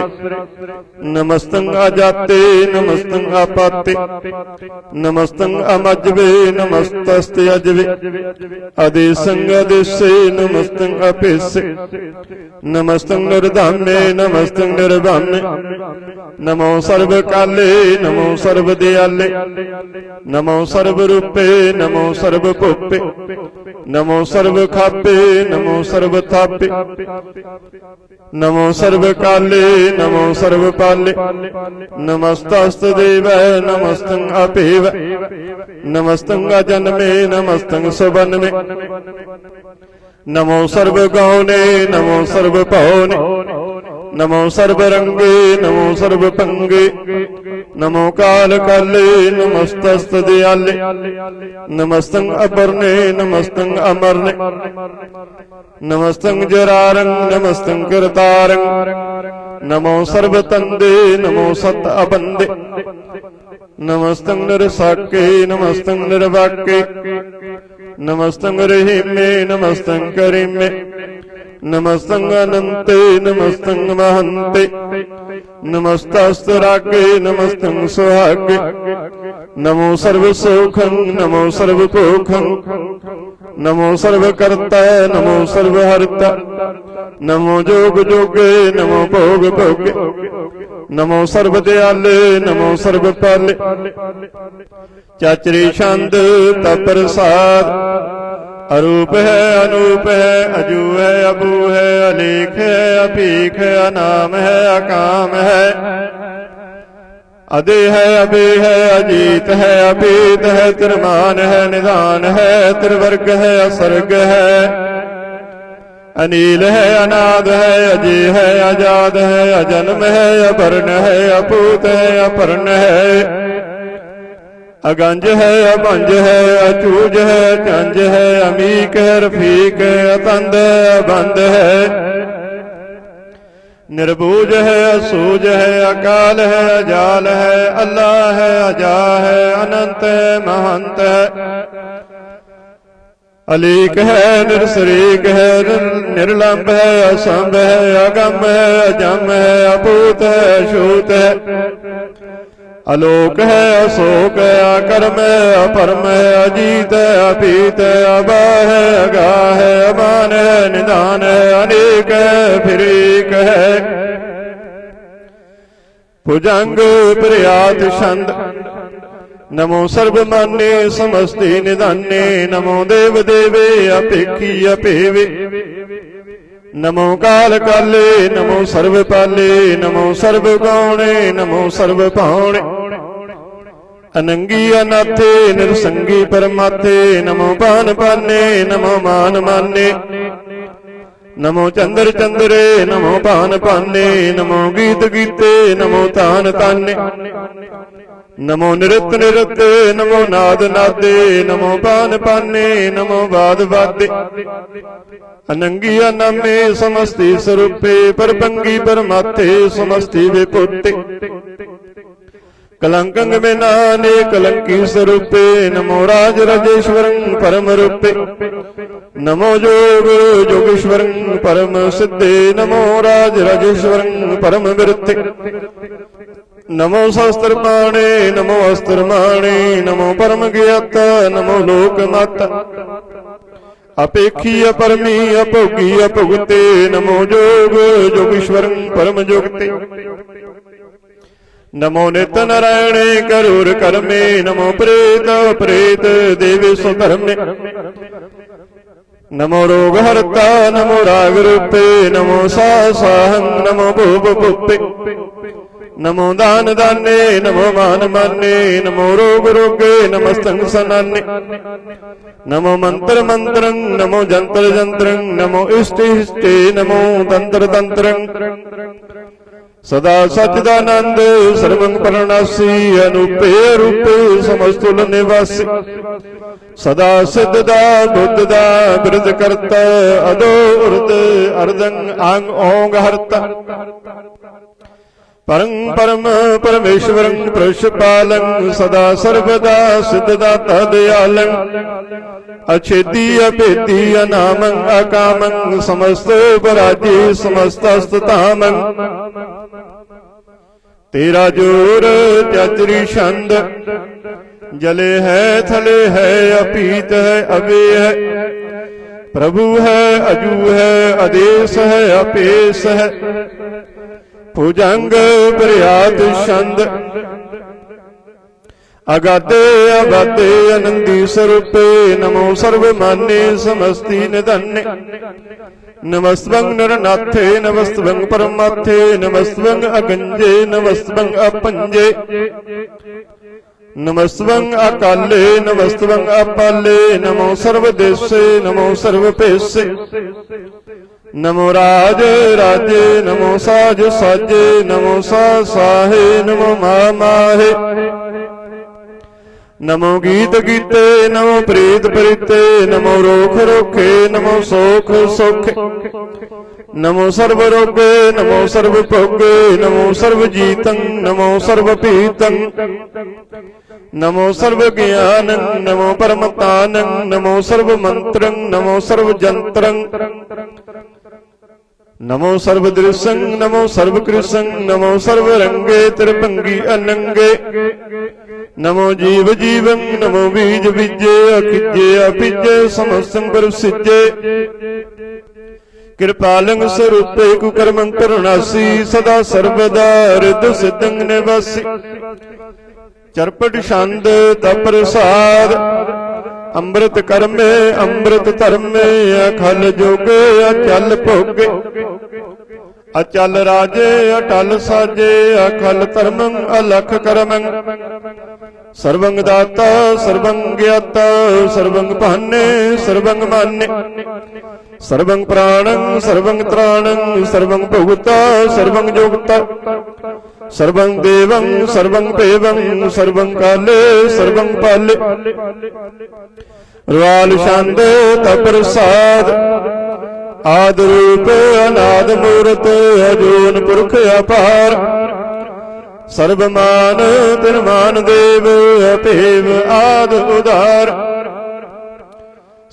नमस्तं अजाते नमस्तं अपाते नमस्तं अमज्वे नमस्तस्ते अजवे अदेशं अदेशे नमस्तं अपेशे नमस्तं निर्धाम्ये नमस्तं निर्भाम्ये नमो सर्वकाले नमो सर्वदयाले नमो सर्वरूपे नमो सर्वभूपे नमो सर्वखापे नमो सर्वथापे नमो सर्वकाले नमो सर्वपाले नमस्तस्तदेव नमस्तं अपेव नमस्तं अजन्मे नमस्तं सुवन्मे नमो सर्वगौणे नमो सर्वपौने नमो सर्वरंगे नमो सर्वपंगे नमो काल काले नमस्तस्तदयाले नमस्तं अपर्णे नमस्तं अमरणे नमस्तं जरारं नमस्तं कर्तारं नमो सर्वतंदे नमो सत अबंदे नमस्तं निरसाके नमस्तं निर्वाके नमस्तं रहीमे नमस्तं करीमे नमस्तं अनंते नमस्तं महंते नमस्तस्तरागे नमस्तं सुहागे नमो सर्वसुखं नमो सर्वभोखं नमो सर्वकर्ता नमो सर्वहर्ता नमो जोग जोगे नमो भोग भोगे नमो सर्वदयाले नमो सर्वपाले चाचरी छंद तप्रसाद अरूप है अनूप है अजू है अबू है अलेख है अभीख है अनाम है अकाम है अदे है अबे है अजीत है अभीत है तिरमान है निदान है त्रिवर्ग है असर्ग है अनील है अनाद है अजय है आजाद है अजन्म है अपर्ण है अपूत है अपर्ण है अगंज है अभंज है अचूज है चंज है अमीक है रफीक है अतंद है अबंद है निर्बूज है असूज है अकाल है अजाल है अल्लाह है अजा है अनंत है महंत है अलीक है निरसरीक है निर्लंब है असंभ है अगम है अजम है अपूत है अछूत है अलोक है अशोक है अकर्म है अपरम है अजीत है अपीत है अबा है अगा है अमान है निदान है अनेक है फिर एक है भुजंग प्रयात छंद नमो सर्वमान्य समस्ति निधाने नमो देव देवे अपेखी अपेवे नमो काल काले नमो सर्वपाले नमो सर्वगौणे नमो सर्वभावणे अनंगी अनाथे निरसंगी परमाथे नमो पान पाने नमो मान माने नमो चंद्र चंद्रे नमो पान पाने नमो गीत गीते नमो तान ताने नमो निरत निरते नमो नाद नादे नमो पान पाने नमो वाद वादे अनंगी अनामे समस्ति स्वरूपे परपंगी परमाथे समस्ति विपुते कलंकंग में नाने कलंकी स्वरूपे नमो राज राजेश्वरं परम रूपे नमो जोग जोगेश्वरं परम सिद्धे नमो राज राजेश्वरं परम विरुद्धे नमो शास्त्रमाणे नमो अस्त्रमाणे नमो परम ज्ञाता नमो लोक माता अपेखी अपरमी अपोगी अपुगते नमो जोग जोगेश्वरं परम जोगते नमो नित नारायणे करूर कर्मे नमो प्रेत प्रेत देवेशु धर्मे नमो रोग हरता नमो राग रूपे नमो साहं नमो भूप भूपे नमो दान दाने नमो मान माने नमो रोग रोगे नमस्तंग सनाने नमो मंत्र मंत्रं नमो जंत्र जंत्रं नमो इष्ट इष्टे नमो तंत्र तंत्रं सदा सच्चिदानंद सर्वं परनासी अनूपे रूपे समस्तुल निवासी सदा सिद्धदा बुद्धदा बिरद करता अदो उर्द अर्दं आंग ओंग हरता परं परम परमेश्वरं पुरुषपालं सदा सर्वदा सिद्धदाता दयालं अछेदी अभेदी अनामं अकामं समस्त पराजी समस्तस्ततामं तेरा जोर त्याचरी छंद जले है थले है अपीत है अवे है प्रभु है अजू है आदेश है अपेश है भुजंग प्रयात छंद अगाते अगाते आनंदी स्वरूपे नमो सर्व माने समस्ती निधन्य नमस्तं नरनाथे नमस्तं परमाथे नमस्तं अगंजे नमस्तं अपंजे नमस्तं अकाले नमस्तं अपाले नमो सर्वदेशे नमो सर्वपेशे नमो राज राजे नमो साज साजे नमो साहे नमो माहे नमो गीत गीते नमो प्रीत प्रीते नमो रोख रोखे नमो सोख सोखे नमो सर्व रोगे नमो सर्व भोगे नमो सर्व जीतं नमो सर्व पीतं नमो सर्व ज्ञानं नमो परमतानं नमो सर्व मंत्रं नमो सर्व जंत्रं नमो सर्व दृश्यं नमो सर्व कृष्णं नमो सर्व रंगे त्रिभंगी अनंगे नमो जीव जीवं नमो बीज बीजे अखिजे अभिजे समस्तं परसिजे कृपालं स्वरूपे कुकर्मं करुणासी सदा सर्वदा हृदय सिद्धं निवासी चरपट छंद तप्रसाद अमृत कर्मे अमृत धर्मे अखल जोगे अचल भोगे अचल राजे अटल साजे अखल धर्मं अलख कर्मं सर्वं दाता सर्वं ज्ञाता सर्वं भाने सर्वं माने सर्वं प्राणं सर्वं त्राणं सर्वं भुगता सर्वं जोगता सर्वं देवं सर्वं पेवं सर्वं काले सर्वं पाले रुआल छंद तप्रसाद आद रूप अनाद मूरत अजून पुरख अपार सर्वमान तिरमान देव अपेव आद उदार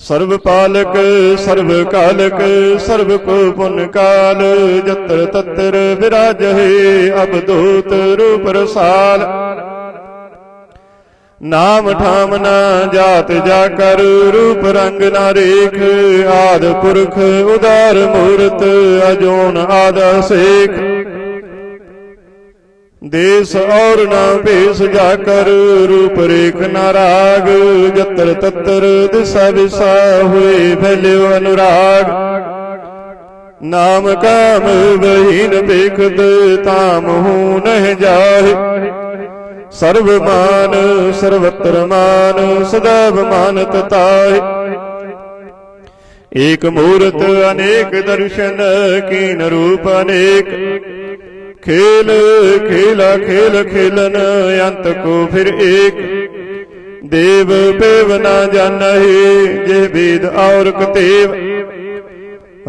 सर्व पालक सर्व कालक सर्व को पुन काल जत्र तत्र विराज है अवधूत रूप रसाल नाम ठाम ना जात जाकर रूप रंग ना रेख आद पुरख उदार मूर्त अजोन आदा शेख देश और न भेष जाकर रूप रेख न राग जत्र तत्र दिशा विशा हुए फैले अनुराग नाम काम बहीन बेखद ताम हूँ नह जाहे सर्वमान सर्वत्र मान सदैव मानत ताहि एक मूर्त अनेक दर्शन कीन रूप अनेक खेल खेला खेल खेलन अंत को फिर एक देव पेव न जानहि जे वेद और कतेव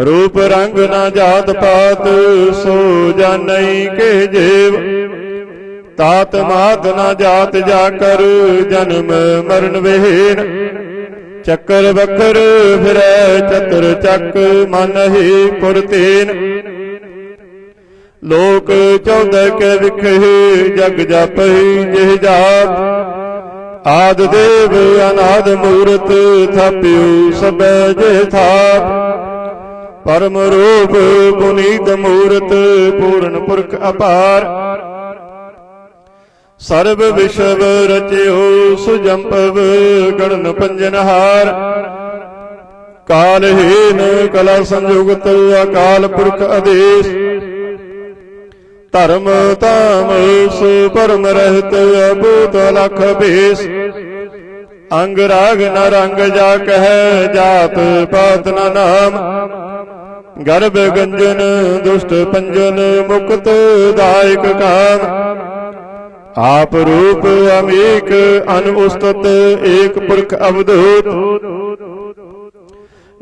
रूप रंग न जात पात सो जानई के जेव तात मात न जात जाकर जन्म मरण विहीन चक्कर बकर फिर चतुर चक मन ही पुरतेन लोक 14 के विखे जग जपहि जिह जाप आद देव अनाद मूरत थाप्यु सब जिह थाप परम रूप पुनीत मूरत पूर्ण पुरख अपार सर्व विश्व रचयो सुजंपव गणन पंजनहार ਕਾਲਹੀਨ ਕਲਾ ਸੰਯੁਗਤ ਅਕਾਲ ਪੁਰਖ ਆਦੇਸ਼। ਧਰਮ ਧਾਮ ਸੁਪਰਮ ਰਹਿਤ ਅਭੂਤ ਅਲਖ ਭੇਸ। ਅੰਗ ਰਾਗ ਨ ਰੰਗ ਜਾ ਕਹਿ ਜਾਤ ਪਾਤ ਨ ਨਾਮ। ਗਰਭ ਗੰਜਨ ਦੁਸ਼ਟ ਪੰਜਨ ਮੁਕਤ ਦਾਇਕ ਕਾਮ। ਆਪ ਰੂਪ ਅਮੇਕ ਅਨੁਸਤਤ ਏਕ ਪੁਰਖ ਅਵਧੂਤ।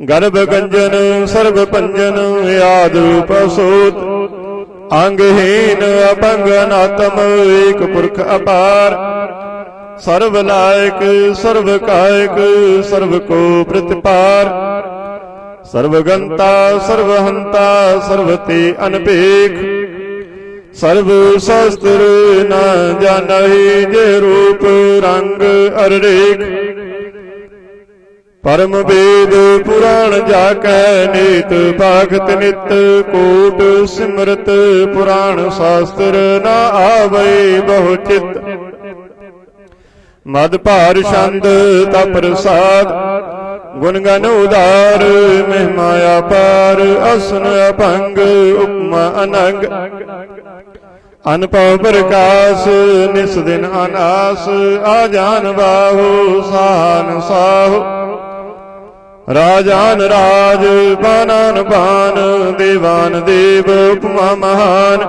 ਗਰਭ ਗੰਜਨ ਸਰਬ ਪੰਜਨ ਆਦ ਰੂਪ ਸੂਤ। ਅੰਗਹੀਨ ਅਪੰਗ ਅਨਾਤਮ ਏਕ ਪੁਰਖ ਅਪਾਰ। ਸਰਬ ਲਾਇਕ ਸਰਬ ਕਾਇਕ ਸਰਬ ਕੋ ਪ੍ਰਤਿਪਾਰ। ਸਰਬ ਗੰਤਾ ਸਰਬ ਹੰਤਾ ਸਰਬ ਤੇ ਅਨਪੇਖ। ਸਰਬ ਸ਼ਸਤਰ ਨ ਜਾਣਹਿ ਜੇ ਰੂਪ ਰੰਗ ਅਰਰੇਖ। ਪਰਮ ਵੇਦ ਪੁਰਾਣ ਜਾ ਕੈ ਨੀਤ ਭਾਗਤ ਨਿਤ। ਕੋਟ ਸਿਮਰਤ ਪੁਰਾਣ ਸ਼ਾਸਤਰ ਨ ਆਵੈ ਬਹੁ ਚਿਤ। ਮਦ ਭਾਰ ਛੰਦ ਤਾ ਪ੍ਰਸਾਦ। ਗੁਣ ਗਨ ਉਦਾਰ ਮਹਿਮਾ ਅਪਾਰ। ਅਸਨ ਅਭੰਗ ਉਪਮਾ ਅਨੰਗ। ਅਨਭਉ ਪ੍ਰਕਾਸ਼ ਨਿਸ ਦਿਨ ਅਨਾਸ। ਆ ਜਾਨ ਬਾਹੂ ਸਾਨ ਸਾਹੂ। ਰਾਜਾਨ ਰਾਜ ਬਾਨਾਨ ਬਾਨ। ਦੇਵਾਨ ਦੇਵ ਉਪਮਾ ਮਹਾਨ।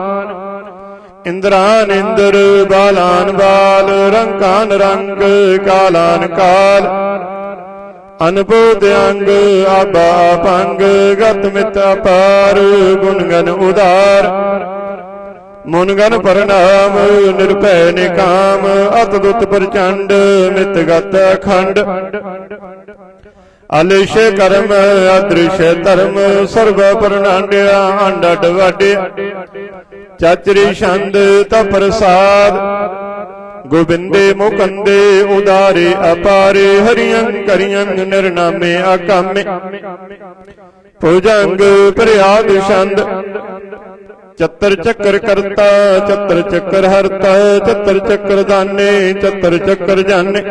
ਇੰਦਰਾਨ ਇੰਦਰ ਬਾਲਾਨ ਬਾਲ। ਰੰਗਾਨ ਰੰਗ ਕਾਲਾਨ ਕਾਲ। ਅਨਭੂਤ ਅੰਗ ਆਬਾ ਭੰਗ। ਗਤ ਮਿਤ ਅਪਾਰ ਗੁਣ ਗਨ ਉਦਾਰ। ਮੁਨ ਗਨ ਪ੍ਰਣਾਮ ਨਿਰਭੈ ਨਿਕਾਮ। ਅਤਦੁੱਤ ਪ੍ਰਚੰਡ ਮਿਤ ਗਤ ਅਖੰਡ। ਅਲਿਸ਼ ਕਰਮ ਅਦ੍ਰਿਸ਼ ਧਰਮ। ਸਰਬ ਪ੍ਰਣਾਂਡਿਆ ਅੰਡ ਅੱਡ ਵਾਡਿਆ। ਚਾਚਰੀ ਛੰਦ ਤਾ ਪ੍ਰਸਾਦ। ਗੋਬਿੰਦੇ ਮੁਕੰਦੇ ਉਦਾਰੇ ਅਪਾਰੇ। ਹਰੀਆਂ ਕਰੀਆਂ ਨਿਰਨਾਮੇ ਅਕਾਮੇ। ਭੁਜੰਗ ਪ੍ਰਿਆਦ ਛੰਦ। ਚੱਤਰ ਚੱਕਰ ਕਰਤਾ ਚੱਤਰ ਚੱਕਰ ਹਰਤਾ। ਚੱਤਰ ਚੱਕਰ ਦਾਨੇ ਚੱਤਰ ਚੱਕਰ ਜਾਣੇ।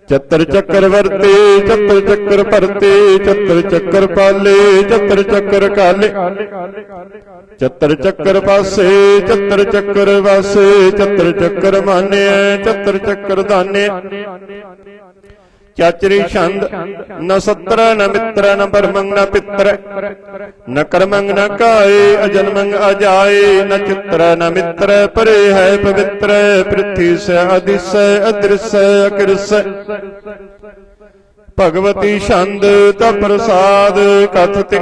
ਚੱਤਰ ਚੱਕਰ ਵਰਤੇ ਚੱਤਰ ਚੱਕਰ ਭਰਤੇ। ਚੱਤਰ ਚੱਕਰ ਪਾਲੇ ਚੱਤਰ ਚੱਕਰ ਕਾਲੇ। ਚੱਤਰ ਚੱਕਰ ਪਾਸੇ ਚੱਤਰ ਚੱਕਰ ਵਾਸੇ। ਚੱਤਰ ਚੱਕਰ ਮਾਨਿਆ ਚੱਤਰ ਚੱਕਰ ਦਾਨੇ। ਚਾਚਰੀ ਛੰਦ। ਨ ਸਤਰ ਨ ਮਿੱਤਰ ਨ ਪਰਮੰ ਨ ਪਿੱਤਰ। ਨ ਕਰਮੰ ਨ ਕਾਏ ਅਜਨਮੰ ਅਜਾਏ। ਨ ਚਿੱਤਰ ਨ ਮਿੱਤਰ ਪਰੇ ਹੈ ਪਵਿੱਤਰ। ਪ੍ਰਿਥੀ ਸ ਅਦਿਸ ਅਦ੍ਰਿਸ ਅਕਿਰਸ। ਭਗਵਤੀ ਛੰਦ ਤਾ ਪ੍ਰਸਾਦ ਕਥਤੇ।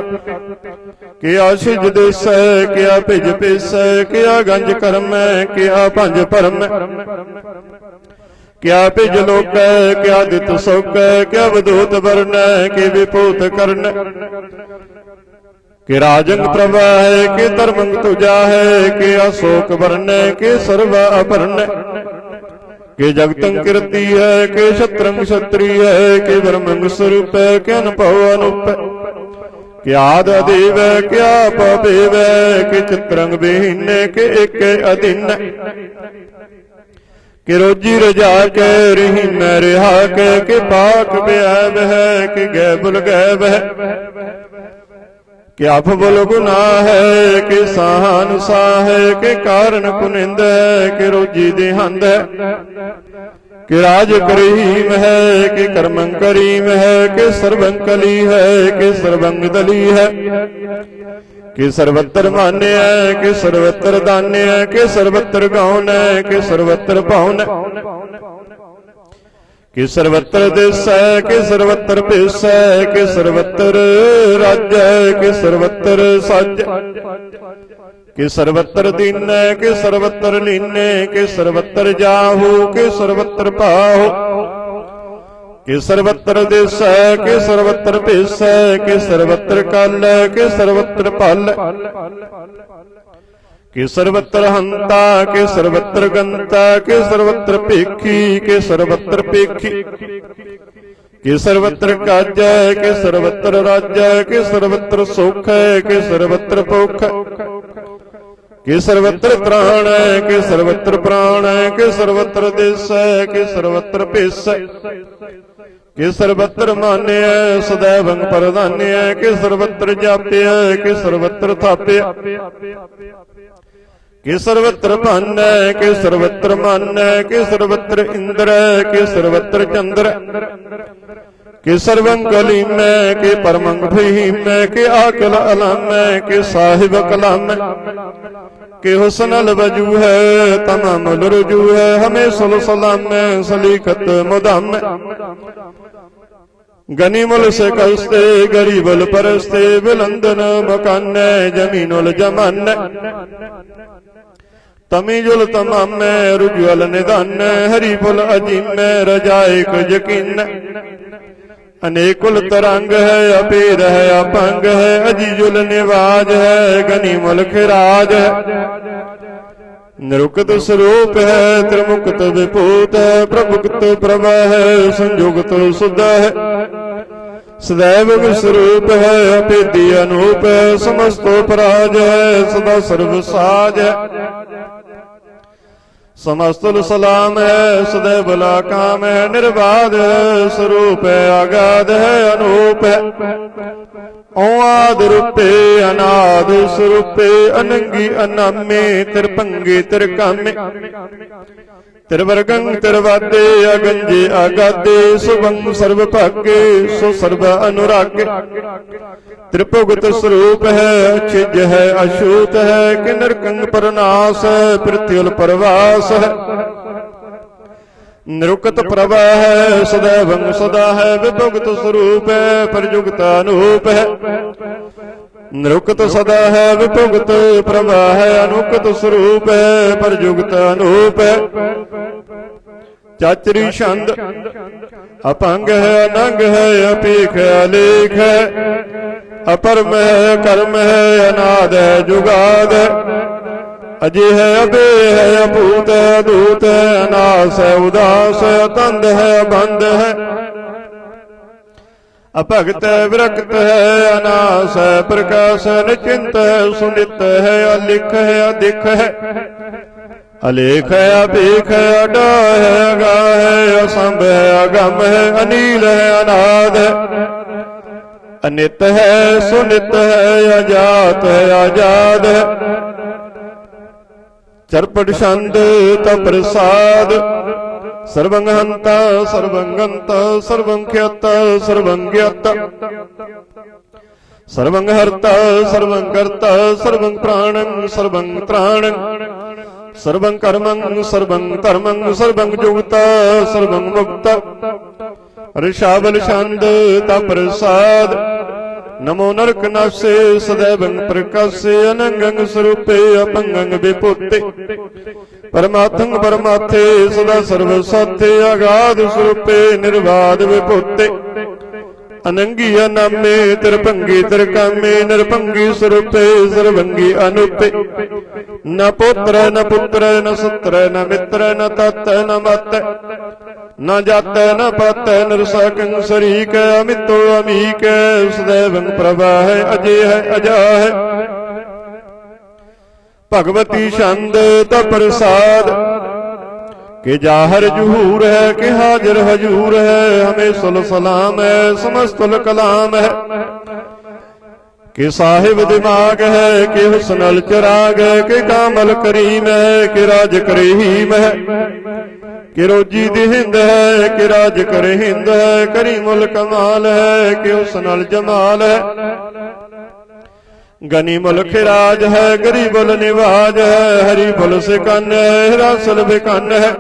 ਕਿਆ ਸਿਜ ਦੇਸੈ ਕਿਆ ਭਿਜ ਪੇਸੈ। ਕਿਆ ਗੰਜ ਕਰਮੈ ਕਿਆ ਭੰਜ ਭਰਮੈ। ਕਿਆ ਭਿਜ ਲੋਕੈ ਕਿਆ ਦਿਤ ਸੋਕੈ। ਕਿਆ ਵਦੂਤ ਵਰਨੈ ਕਿ ਵਿਭੂਤ ਕਰਨੈ। ਕਿ ਰਾਜੰਗ ਪ੍ਰਭਾ ਹੈ ਕਿ ਧਰਮੰਗ ਤੁਜਾ ਹੈ। ਕਿ ਅਸ਼ੋਕ ਵਰਨੈ ਕਿ ਸਰਵ ਅਭਰਨੈ। ਕਿ ਜਗਤੰ ਕੀਰਤੀ ਹੈ ਕਿ ਛਤਰੰਗ ਛਤਰੀ ਹੈ। ਕਿ ਬ੍ਰਹਮੰਗ ਸਰੂਪ ਹੈ ਕਿ ਅਨਭਉ ਅਨੂਪ। ਕਿ ਆਦ ਅਦੇਵ ਕਿ ਆਪ ਅਭੇਵ। ਕਿ ਚਿਤਰੰਗ ਬਿਹੀਨੇ ਕਿ ਏਕ ਅਧੀਨ। ਕਿ ਰੋਜੀ ਰਜਾ ਕੇ ਰਹੀ ਮੈਂ ਰਿਹਾ ਕੇ। ਕਿ ਪਾਕ ਬਿਆਬ ਹੈ ਕਿ ਗੈਬੁਲ ਗੈਬ ਹੈ। ਕਿ ਆਪ ਬੁਲ ਗੁਨਾਹ ਹੈ ਕਿ ਸਾਹਨ ਸਾਹ ਹੈ। ਕਿ ਕਾਰਨ ਕੁਨਿੰਦ ਹੈ ਕਿ ਰੋਜੀ ਦੇਹੰਦ ਹੈ। ਕਿ ਰਾਜ ਕਰੀਮ ਹੈ ਕਿ ਕਰਮੰ ਕਰੀਮ ਹੈ। ਕਿ ਸਰਬੰ ਕਲੀ ਹੈ ਕਿ ਸਰਬੰਗ ਦਲੀ ਹੈ। ਕਿ ਸਰਵਤਰ ਮਾਨਿਆ ਕਿ ਸਰਵਤਰ ਦਾਨਿਆ। ਕਿ ਸਰਵਤਰ ਗਾਉਨ ਕਿ ਸਰਵਤਰ ਭਾਉਨ। ਕਿ ਸਰਵਤਰ ਦੇਸੈ ਕਿ ਸਰਵਤਰ ਭੇਸੈ। ਕਿ ਸਰਵਤਰ ਰਾਜੈ ਕਿ ਸਰਵਤਰ ਸਾਜ। ਕਿ ਸਰਵਤਰ ਦੀਨੈ ਕਿ ਸਰਵਤਰ ਲੀਨੈ। ਕਿ ਸਰਵਤਰ ਜਾਹੂ ਕਿ ਸਰਵਤਰ ਭਾਹੂ। ਕਿ ਸਰਵਤਰ ਦੇਸੈ ਕਿ ਸਰਵਤਰ ਭੇਸੈ। ਕਿ ਸਰਵਤਰ ਕਾਲੈ ਕਿ ਸਰਵਤਰ ਭਲ। ਕਿ ਸਰਵਤਰ ਹੰਤਾ ਕਿ ਸਰਵਤਰ ਗੰਤਾ। ਕਿ ਸਰਵਤਰ ਭੇਖੀ ਕਿ ਸਰਵਤਰ ਭੇਖੀ। ਕਿ ਸਰਵਤਰ ਕਾਜੈ ਕਿ ਸਰਵਤਰ ਰਾਜੈ। ਕਿ ਸਰਵਤਰ ਸੁਖ ਹੈ ਕਿ ਸਰਵਤਰ ਭੁਖ। ਕਿ ਸਰਵਤਰ ਤ੍ਰਾਣ ਹੈ ਕਿ ਸਰਵਤਰ ਪ੍ਰਾਣ ਹੈ। ਕਿ ਸਰਵਤਰ ਦੇਸੈ ਕਿ ਸਰਵਤਰ ਭੇਸੈ। कि सर्वत्र मान्य सदैवं प्रधान्य कि सर्वत्र जाप्य कि सर्वत्र थाप्य कि सर्वत्र भान्य कि सर्वत्र मान्य कि सर्वत्र इंद्र कि सर्वत्र चंद्र कि सर्वं कलीम कि परमं भीम कि आकल अलम कि साहिब कलाम कि हुस्नल वजू है तमामुल रुजू है हमें सलाम सलीखत मुदम गनीमुल से कस्ते गरीबुल परस्ते बुलंदन मकान जमीनुल जमान तमीजुल तमाम रुजुल निदान हरीफुल अजीम रजाइक यकीन अनेकुल तरंग है अपेद है अपंग है अजीजुल निवाज है गनीमुल खिराज है निरुक्त स्वरूप है त्रिमुक्त विभूत है प्रभुक्त प्रभा है संयुक्त शुद्ध है सदैव स्वरूप है अपेदी अनूप है समस्तो पराज है सदा सर्व साज है समस्तुल सलाम है सदैव काम है निर्बाध है स्वरूप है आगाध है अनूप है ओआद रूपे अनाद स्वरूपे अनंगी अनामे तिरपंगे तिरकामे तिरवर्गं तिरवादे अगंजे आगादे सुभं सर्व भागे सो सर्व अनुरागे त्रिपुगत स्वरूप है अचिज है अछूत है कि नरकंग परनाश है पृथ्वील परवास है निरुक्त प्रभा है सदैवं सदा है विभुगत स्वरूप है परजुगत अनूप है निरुक्त सदा है विभुगत प्रभा है अनुक्त स्वरूप है परजुगत अनूप है चाचरी छंद अपंग है अनंग है अपीख है अलेख है अपरम है कर्म है अनाद है जुगाद है अजय है अबे है अभूत है अदूत है अनास है उदास है अतंद है अबंध है अभगत है विरक्त है अनास है प्रकाश है निश्चिंत है सुनित है अलिख है अधिक है अलेख है अभीख है अडा है अगा है असंभ है अगम है अनील है अनाद है अनित है सुनित है अजात है आजाद है चरपट छंद तप्रसाद सर्वं हंता सर्वं गंता सर्वं ख्याता सर्वं ज्ञाता सर्वं हर्ता सर्वं कर्ता सर्वं प्राणं सर्वं त्राणं सर्वं कर्मं सर्वं धर्मं सर्वं जुगता सर्वं मुक्ता ऋषावल छंद तप्रसाद नमो नरक नासे सदैवं प्रकाशे अनंगं स्वरूपे अपंगं विभूते परमात्मं परमार्थे सदा सर्व साथे अगाध स्वरूपे निर्बाध विभूते अनंगी अनामे तिरपंगी तिरकामे निरपंगी स्वरूपे सर्वंगी अनुपे न पुत्र न पुत्र न सुत्र न मित्र न तत् न मत न जात न पत नरसाकं शरीक अमितो अमीक सदैवं प्रभा है अजय है अजा है भगवती छंद तप्रसाद कि जाहर जुहूर है कि हाजिर हजूर है हमें सुल सलाम है समस्तुल कलाम है कि साहिब दिमाग है कि हुस्नल चिराग है कि कामल करीम है कि राज करीम है कि रोजी दी हिंद है कि राज करे हिंद है करीमुल कमाल है कि हुस्नल जमाल है गनीमुल खिराज है गरीबुल निवाज है हरीबुल सिकन है हिरासल बिकन है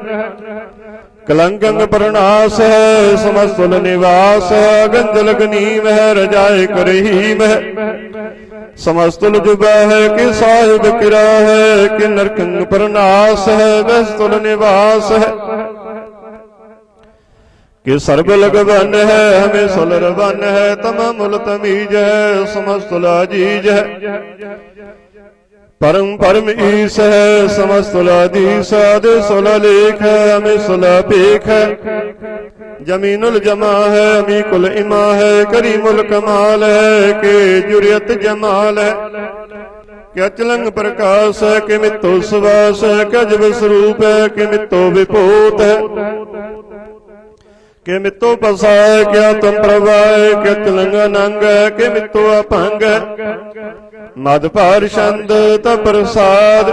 कलंकंग प्रणास है समस्तुल निवास है गंजल गनीम है रजाए करहीम है समस्तुल जुबा है कि साहिब किरा है कि नरकंग प्रणास है वस्तुल निवास है कि सर्व लगवन है हमें सुलर वन है तमामुल तमीज है समस्तुल अजीज है परम परम ईस है समस्तुल अधीश आदि सुल लेख है हमें सुल पेख है जमीनुल जमा है अमी कुल इमा है करीमुल कमाल है कि जुरियत जमाल है कि अचलंग प्रकाश है कि मितो सुवास है कि अजब स्वरूप है कि मितो विभूत है ਕਿ ਮਿੱਤੋ ਪਸਾਇ ਕਿਆ ਤੁਮ ਪ੍ਰਵਾਇ ਕਿ ਤਿਲੰਗ ਨੰਗ ਕਿ ਮਿੱਤੋ ਅਭੰਗ ਮਦ ਭਾਰ ਛੰਦ ਤ ਪ੍ਰਸਾਦ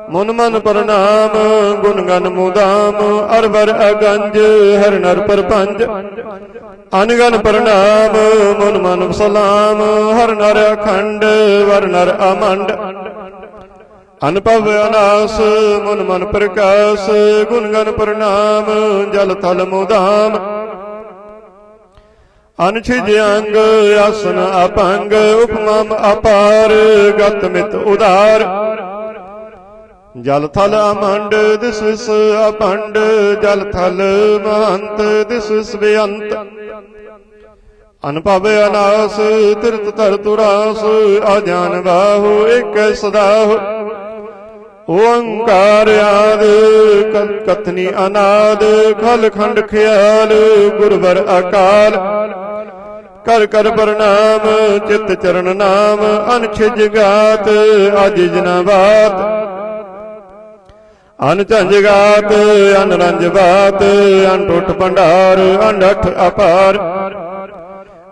ਮਨ ਮਨ ਪ੍ਰਣਾਮ ਗੁਣ ਗਨ ਮੁਦਾਮ ਅਰਵਰ ਅਗੰਜ ਹਰ ਨਰ ਪਰਪੰਜ ਅਨਗਨ ਪ੍ਰਣਾਮ ਮਨ ਮਨ ਸਲਾਮ ਹਰ ਨਰ ਅਖੰਡ ਵਰ ਨਰ ਅਮੰਡ ਅਨਭਵ ਅਨਾਸ ਮਨ ਮਨ ਪ੍ਰਕਾਸ਼ ਗੁਣ ਗਨ ਪ੍ਰਣਾਮ ਜਲ ਥਲ ਮੁਦਾਮ ਅਨਛਿਜ ਅੰਗ ਆਸਨ ਅਪੰਗ ਉਪਮਮ ਅਪਾਰ ਗਤ ਮਿਤ ਉਦਾਰ ਜਲ ਥਲ ਅਮੰਡ ਦਿਸ ਵਿਸ ਅਪੰਡ ਜਲ ਥਲ ਮਹੰਤ ਦਿਸ ਵਿਸ ਬੇਅੰਤ ਅਨਭਵ ਅਨਾਸ ਤਿਰਤ ਧਰ ਤੁਰਾਸ ਆਜਾਨ ਬਾਹੂ ਏਕ ਸਦਾਹੁ ਓੰਕਾਰ ਆਦ ਕਥਨੀ ਅਨਾਦ ਖਲ ਖੰਡ ਖਿਆਲ ਗੁਰਵਰ ਅਕਾਲ ਕਰ ਕਰ ਪ੍ਰਣਾਮ ਚਿਤ ਚਰਨ ਨਾਮ ਅਨਛਿਜ ਗਾਤ ਅਜ ਜਨਾ ਬਾਤ ਅਨ ਝੰਜ ਗਾਤ ਅਨ ਰੰਜ ਬਾਤ ਅਨ ਟੁੱਟ ਭੰਡਾਰ ਅਨਠ ਅਪਾਰ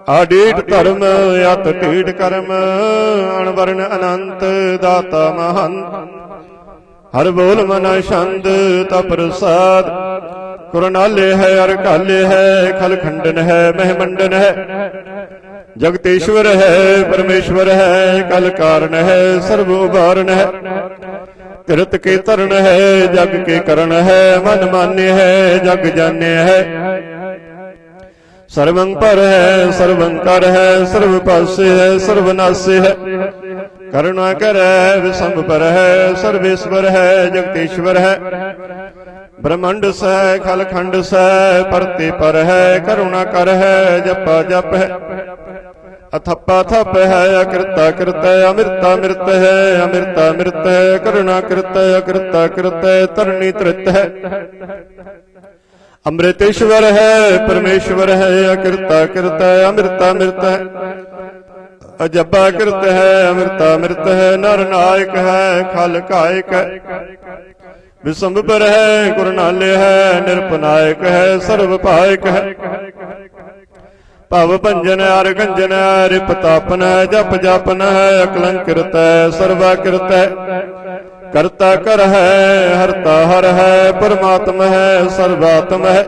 ਆਡੀਟ ਧਰਮ ਅਤ ਢੀਠ ਕਰਮ ਅਣਵਰਨ ਅਨੰਤ ਦਾਤਾ ਮਹੰਤ ਹਰ ਬੋਲ ਮਨ ਛੰਦ ਤ ਪ੍ਰਸਾਦ ਕੁਰਨਾਲੇ ਹੈ ਅਰ ਕਾਲੇ ਹੈ ਖਲ ਖੰਡਨ ਹੈ ਮਹਿਮੰਡਨ ਹੈ ਜਗਤੇਸ਼ਵਰ ਹੈ ਪਰਮੇਸ਼ਵਰ ਹੈ ਕਲ ਕਾਰਨ ਹੈ ਸਰਬ ਉਬਾਰਨ ਹੈ ਤਿਰਤ ਕੇ ਧਰਨ ਹੈ ਜਗ ਕੇ ਕਰਨ ਹੈ ਮਨ ਮਾਨਿ ਹੈ ਜਗ ਜਾਣਿ ਹੈ ਸਰਵੰ ਪਰ ਹੈ ਸਰਵੰ ਕਰ ਹੈ ਸਰਵ ਪਾਸੇ ਹੈ ਸਰਵਨਾਸੇ ਹੈ ਕਰੁਣਾ ਕਰੈ ਵਿਸੰਭ ਪਰ ਹੈ ਸਰਵੇਸ਼ਵਰ ਹੈ ਜਗਤੇਸ਼ਵਰ ਹੈ ਬ੍ਰਹਮੰਡ ਸਹਿ ਖਲ ਖੰਡ ਸਹਿ ਪਰਤੇ ਪਰ ਹੈ ਕਰੁਣਾ ਕਰ ਹੈ ਜਪਾ ਜਪ ਹੈ ਅਥੱਪਾ ਥਪ ਹੈ ਅਕਿਰਤਾ ਕਿਰਤ ਹੈ ਅਮਿਰਤਾ ਮਿਰਤ ਹੈ ਅਮਿਰਤਾ ਮਿਰਤ ਹੈ ਕਰੁਣਾ ਕਿਰਤ ਹੈ ਅਕਿਰਤਾ ਕਿਰਤ ਹੈ ਤਰਣੀ ਤ੍ਰਿਤ ਹੈ ਅੰਮ੍ਰਿਤੇਸ਼ਵਰ ਹੈ ਪਰਮੇਸ਼ਵਰ ਹੈ ਅਕਿਰਤਾ ਕਿਰਤ ਹੈ ਅਮਿਰਤਾ ਮਿਰਤ ਹੈ ਅਜੱਬਾ ਕਿਰਤ ਹੈ ਅਮਿਰਤਾ ਮਿਰਤ ਹੈ ਨਰ ਨਾਇਕ ਹੈ ਖਲ ਕਾਇਕ ਹੈ ਵਿਸੰਭਰ ਹੈ ਗੁਰਨਾਲੇ ਹੈ ਨਿਰਪਨਾਇਕ ਹੈ ਸਰਬ ਭਾਇਕ ਹੈ ਭਵ ਭੰਜਨ ਅਰ ਗੰਜਨ ਰਿਪ ਤਾਪਨ ਜਪ ਜਪਨ ਹੈ ਅਕਲੰਕਿਰਤ ਹੈ ਸਰਵਾ ਕਿਰਤ ਹੈ ਕਰਤਾ ਕਰ ਹੈ ਹਰਤਾ ਹਰ ਹੈ ਪਰਮਾਤਮ ਹੈ ਸਰਵਾਤਮ ਹੈ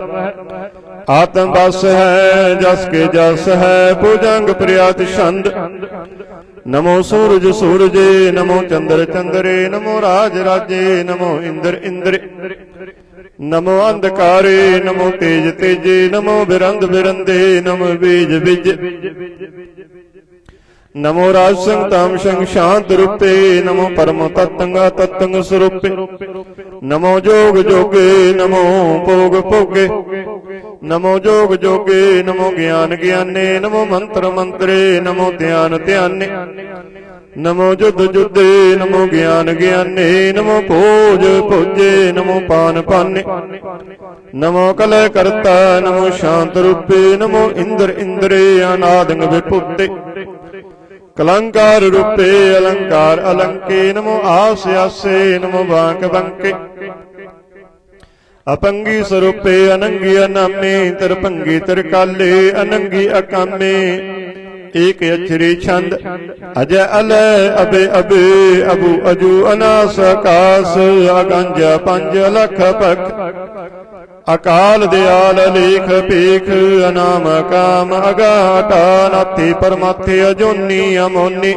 ਆਤਮ ਬਸ ਹੈ ਜਸ ਕੇ ਜਸ ਹੈ ਭੁਜੰਗ ਪ੍ਰਿਆਤ ਛੰਦ ਨਮੋ ਸੂਰਜ ਸੂਰਜੇ ਨਮੋ ਚੰਦਰ ਚੰਦਰੇ ਨਮੋ ਰਾਜ ਰਾਜੇ ਨਮੋ ਇੰਦਰ ਇੰਦਰੇ ਨਮੋ ਅੰਧਕਾਰੇ ਨਮੋ ਤੇਜ ਤੇਜੇ ਨਮੋ ਬਿਰੰਦ ਬਿਰੰਦੇ ਨਮੋ ਬੀਜ ਬਿਜ ਨਮੋ ਰਾਜ ਸਿੰਘ ਤਾਮ ਸਿੰਘ ਸ਼ਾਂਤ ਰੂਪੇ ਨਮੋ ਪਰਮ ਤਤੰਗ ਤਤੰਗ ਸਰੂਪੇ ਨਮੋ ਜੋਗ ਜੋਗੇ ਨਮੋ ਭੋਗ ਭੋਗੇ ਨਮੋ ਜੋਗ ਜੋਗੇ ਨਮੋ ਗਿਆਨ ਗਿਆਨੇ ਨਮੋ ਮੰਤਰ ਮੰਤਰੇ ਨਮੋ ਧਿਆਨ ਧਿਆਨੇ ਨਮੋ ਜੁਦ ਜੁਦੇ ਨਮੋ ਗਿਆਨ ਗਿਆਨੇ ਨਮੋ ਭੋਜ ਭੋਜੇ ਨਮੋ ਪਾਨ ਪਾਨੇ ਨਮੋ ਕਲੈ ਕਰਤਾ ਨਮੋ ਸ਼ਾਂਤ ਰੂਪੇ ਨਮੋ ਇੰਦਰ ਇੰਦਰੇ ਅਨਾਦਿ ਵਿਭੂਤੇ ਕਲੰਕਾਰ ਰੂਪੇ ਅਲੰਕਾਰ ਅਲੰਕੇ ਨਮੋ ਆਸ ਆਸੇ ਨਮੋ ਬਾਂਕ ਬੰਕੇ ਅਪੰਗੀ ਸਰੂਪੇ ਅਨੰਗੀ ਅਨਾਮੇ ਤਿਰਭੰਗੀ ਤਿਰਕਾਲੇ ਅਨੰਗੀ ਅਕਾਮੇ ਏਕ ਅਛਰੀ ਛੰਦ ਅਜੈ ਅਲੈ ਅਬੇ ਅਬੇ ਅਬੂ ਅਜੂ ਅਨਾਸ ਆਕਾਸ ਅਗੰਜ ਪੰਜ ਲਖ ਭਖ ਅਕਾਲ ਦਿਆਲ ਲੇਖ ਭੇਖ ਅਨਾਮ ਕਾਮ ਅਗਾਟਾ ਨਾਥੀ ਪਰਮਾਥੇ ਅਜੋਨੀ ਅਮੋਨੀ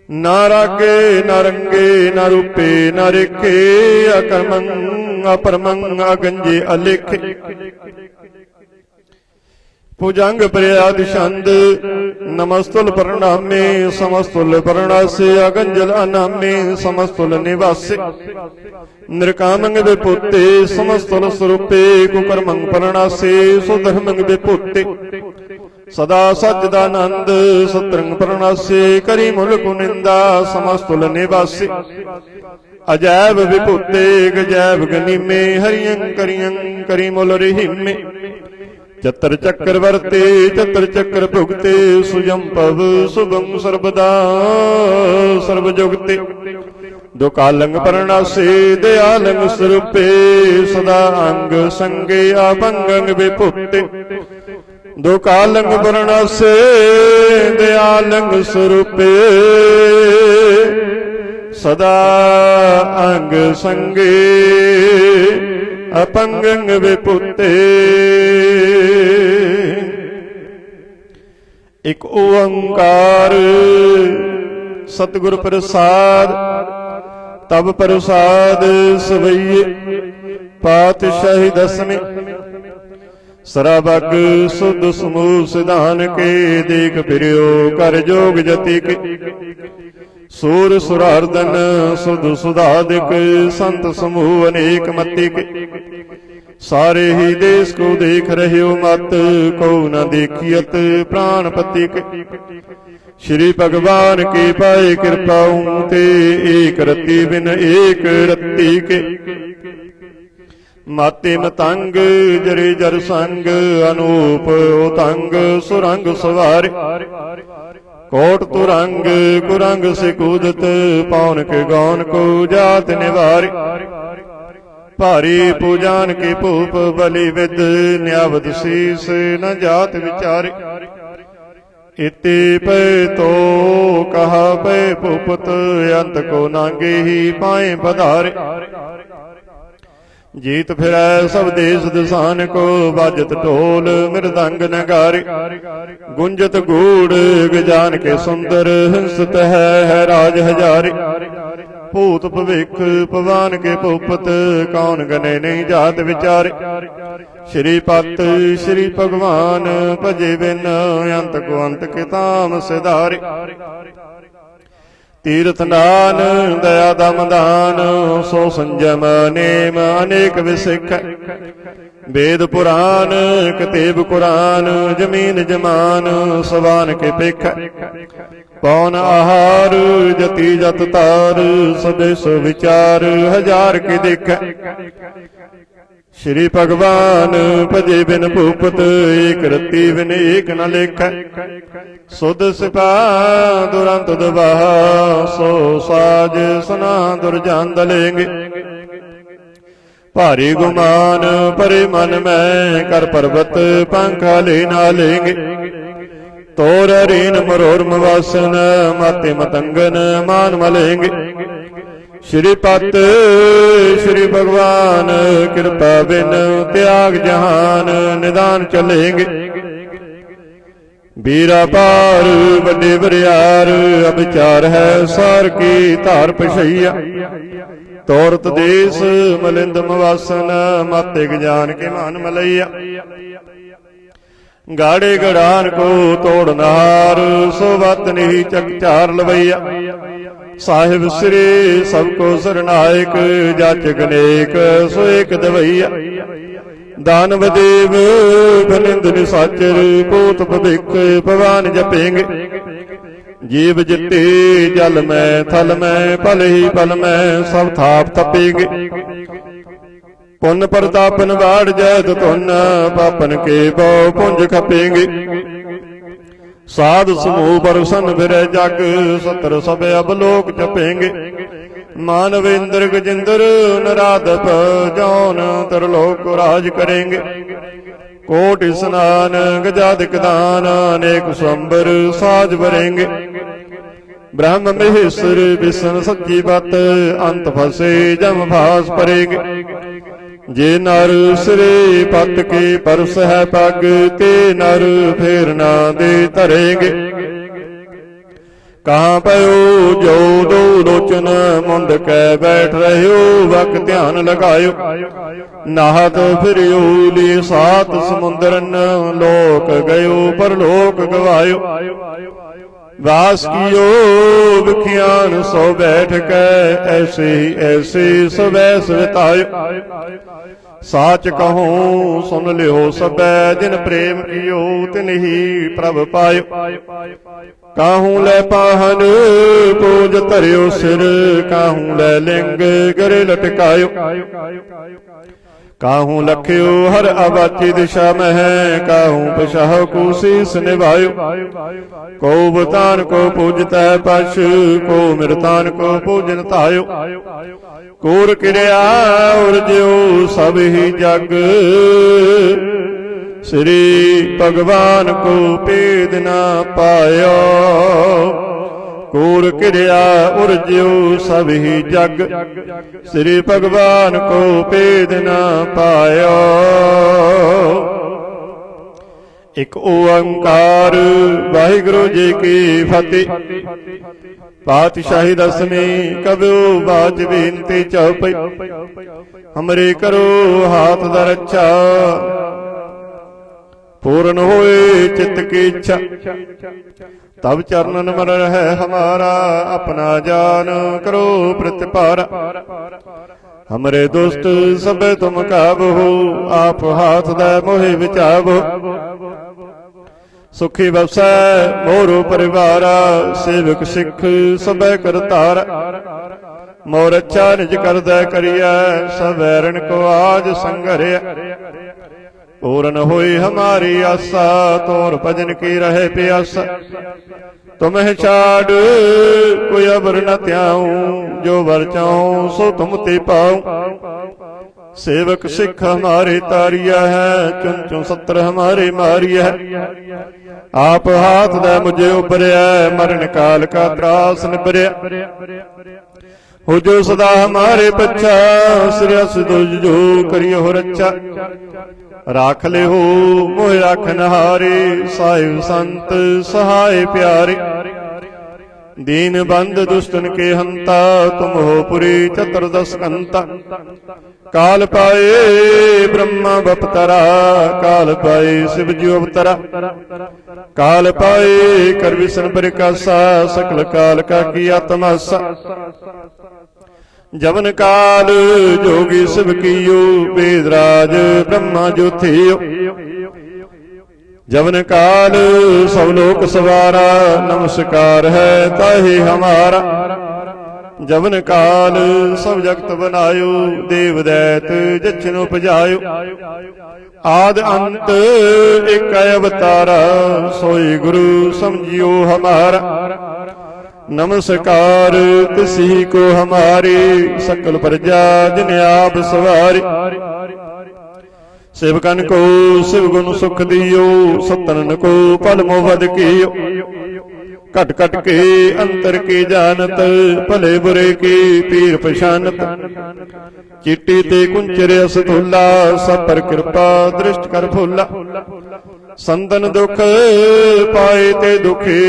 ਨਾ ਰਾਗੇ ਨਾ ਰੰਗੇ ਨਾ ਰੂਪੇ ਨਾ ਰੇਖੇ ਅਕਰਮੰ ਅਪਰਮੰ ਅਗੰਜੇ ਅਲੇਖੇ ਭੁਜੰਗ ਪ੍ਰਿਆਦ ਛੰਦ ਨਮਸਤੁਲ ਪ੍ਰਣਾਮੇ ਸਮਸਤੁਲ ਪ੍ਰਣਾਸੇ ਅਗੰਜਲ ਅਨਾਮੇ ਸਮਸਤੁਲ ਨਿਵਾਸੇ ਨਿਰਕਾਮੰਗ ਵਿਭੂਤੇ ਸਮਸਤੁਲ ਸਰੂਪੇ ਕੁਕਰਮੰ ਪ੍ਰਣਾਸੇ ਸੁਧਰਮੰਗ ਵਿਭੂਤੇ ਸਦਾ ਸਜਦਾਨੰਦ ਸਤਰੰਗ ਪ੍ਰਣਾਸੇ ਕਰੀ ਮੁਲ ਕੁਨਿੰਦਾ ਸਮਸਤੁਲ ਨਿਵਾਸੇ ਅਜੈਬ ਵਿਭੂਤੇ ਗਜੈਬ ਗਨੀਮੇ ਹਰੀਅੰ ਕਰੀਅੰ ਕਰੀ ਮੁਲ ਰਹਿਮੇ ਚਤਰ ਚੱਕਰ ਵਰਤੇ ਚਤਰ ਚੱਕਰ ਭੁਗਤੇ ਸੁਜੰਪਵ ਸੁਭੰ ਸਰਬਦਾ ਸਰਬ ਜੁਗਤੇ ਦੁਕਾਲੰਗ ਪਰਨਾਸੇ ਦਿਆਲੰਗ ਸਰੂਪੇ ਸਦਾ ਅੰਗ ਸੰਗੇ ਅਭੰਗੰਗ ਵਿਭੁਤੇ ਦੁਕਾਲੰਗ ਪਰਨਾਸੇ ਦਿਆਲੰਗ ਸਰੂਪੇ ਸਦਾ ਅੰਗ ਸੰਗੇ ਅਪੰਗੰਗ ਵਿਭੁਤੇ। ਇਕ ਓੰਕਾਰ ਸਤਿਗੁਰ ਪ੍ਰਸਾਦ ਤਬ ਪ੍ਰਸਾਦ ਸਵਈਏ ਪਾਤਸ਼ਾਹੀ ਦਸਵੇਂ ਸਰਾਬਗ ਸੁਧ ਸਮੂਹ ਸਿਧਾਨ ਕੇ ਦੇਖ ਫਿਰਿਓ ਕਰ ਜੋਗ ਜਤੀ ਕੇ ਸੂਰ ਸੁਰਾਰਦਨ ਸੁਧ ਸੁਧਾਦਿਕ ਸੰਤ ਸਮੂਹ ਅਨੇਕ ਮਤੀ ਕੇ सारे ही देश को देख रहे हो मत को न देखियत प्राण पति के श्री भगवान की पाए कृपा ते एक रत्ती बिन एक रत्ती के माते मतंग जरे जर संग अनूप उतंग सुरंग सवार कोट तुरंग कुरंग से कूदत पौन के गौन को जात निवार भारी पूजान के भूप बलि विद न्यावत शीस न जात विचारे इति पे तो कहा पे भूपत अंत को नांगे ही पाए पधारे जीत फिरै सब देश दिसान को बाजत ढोल मृदंग नगारे गुंजत गूढ़ गजान के सुंदर हिंसत है राज हजारे भूत भविख भगवान के भूपत कौन गने नहीं जात विचारे श्री पत श्री भगवान भजे बिन अंत को अंत के ताम सिधारे तीर्थ नान दया दम दान सो संजम नेम अनेक विसिख वेद पुराण कतेब कुरान जमीन जमान सवान के पिख पौन आहार जति जत तार सदेश विचार हजार के देख श्री भगवान भजे बिन भूपत एक रत्ती बिन एक न लेख सुध सिपा दुरंत दबाह सो साज सना दुर्जन दलेंगे भारी गुमान परे मन में कर पर्वत पंखा ले ना लेंगे तोर रीन मरोर मवासन माते मतंगन मान मलेंगे श्री पत श्री भगवान कृपा बिन त्याग जहान निदान चलेंगे बीरा पार बड़े बरियार अविचार है सार की धार पछैया तोरत देश मलिंद मवासन माते जान के मान मलैया गाड़े गड़ान को तोड़नार सोवत नहीं चकचार लवैया साहिब श्री सबको सरनायक जाचक नेक सो एक दवैया दानव देव बनिंद निसाचर पूत भविख भगवान जपेंगे जीव जिते जल में थल में पल ही पल में सब थाप थपेंगे पुन प्रतापन बाढ़ जैत तुन पापन के बो पुंज खपेंगे साध समूह बरसन फिर जग सतर सब अबलोक जपेंगे मानव इंद्र गजिंद्र नराधप जौन तरलोक राज करेंगे कोटि स्नान गजादिक दान अनेक स्वंबर साज भरेंगे ब्रह्म महेश्वर विष्णु सच्ची बात अंत फसे जम भास परेंगे जे नर श्री पत के परस है पग ते नर फेर ना दे धरेंगे कहाँ पयो जो दो लोचन मुंड कै बैठ रहे वक ध्यान लगायो नाहत फिरियो ली सात समुंदरन लोक गयो परलोक गवायो वास कियो विख्यान सो बैठ कै ऐसे सब बितायो साच कहूँ सुन लियो सबै जिन प्रेम कियो तिन ही प्रभ पायो काहूँ लै पाहन पूज धरियो सिर काहूँ लै लिंग गरे लटकायो काहू लख्यो हर अबाची दिशा में है, काहू पशाह को शीस निभायो। को बतान को पूजता है पश, को मृतान को पूजन तायो। कूर क्रिया और ज्यो सब ही जग, श्री भगवान को भेद ना पायो। कूर क्रिया उर्ज्यो सब ही जग, श्री भगवान को भेद न पायो। एक ओंकार वाहिगुरु जी की फतेह। पातशाही दसवीं कबो बाज बेनती चौपई, हमरे करो हाथ दा रक्षा। पूर्ण होए चित्त की इच्छा, तब चरणन मन रहे हमारा। अपना जान करो प्रतिपारा, हमरे दोस्त सब तुम काबो। आप हाथ दे मोहि विचाबो, सुखी बसै मोरो परिवारा। सेवक सिख सब करतार, मोर अच्छा निज कर दे करिया। सब वैरन को आज संघरिया, पूर्ण होई हमारी आशा। तोर भजन की रहे प्यासा, तुम्हें छाड़ कोई अबर न त्याऊं। जो वर चाहूं सो तुम ते पाऊं। सेवक सिख हमारे तारिया है, चुन चुन सत्र हमारे मारिया है। आप हाथ दे मुझे उबरिया, मरण काल का त्रास निबरिया। हो जो सदा हमारे बच्चा, श्रेयस दुज जो करियो हो रक्षा। राख ले हो मोह राखन हारे, साहिब संत सहाय प्यारे। दीन बंद दुष्टन के हंता, तुम हो पुरी चतुर्दश कंता। काल पाए ब्रह्मा बपतरा, काल पाए शिव जी अवतरा। काल पाए कर विष्णु परिकासा, सकल काल का किया तमाशा। जवन काल जोगी शिव कियो, वेदराज ब्रह्मा जो थियो। जवन काल सब लोक सवारा, नमस्कार है ताहि हमारा। जवन काल सब जगत बनायो, देव दैत जचन उपजायो। आद अंत एक अवतारा, सोई गुरु समझियो हमारा। नमस्कार तिसी को हमारी, सकल प्रजा जिन आप सवारी। सेवकन को शिव गुण सुख दियो, सतनन को पल मोहद कियो। कट कट के अंतर की जानत, भले बुरे की पीर पछानत। चिट्टी ते कुंचरे असतुल्ला, सब पर कृपा दृष्ट कर फुल्ला। संतन दुख पाए ते दुखी,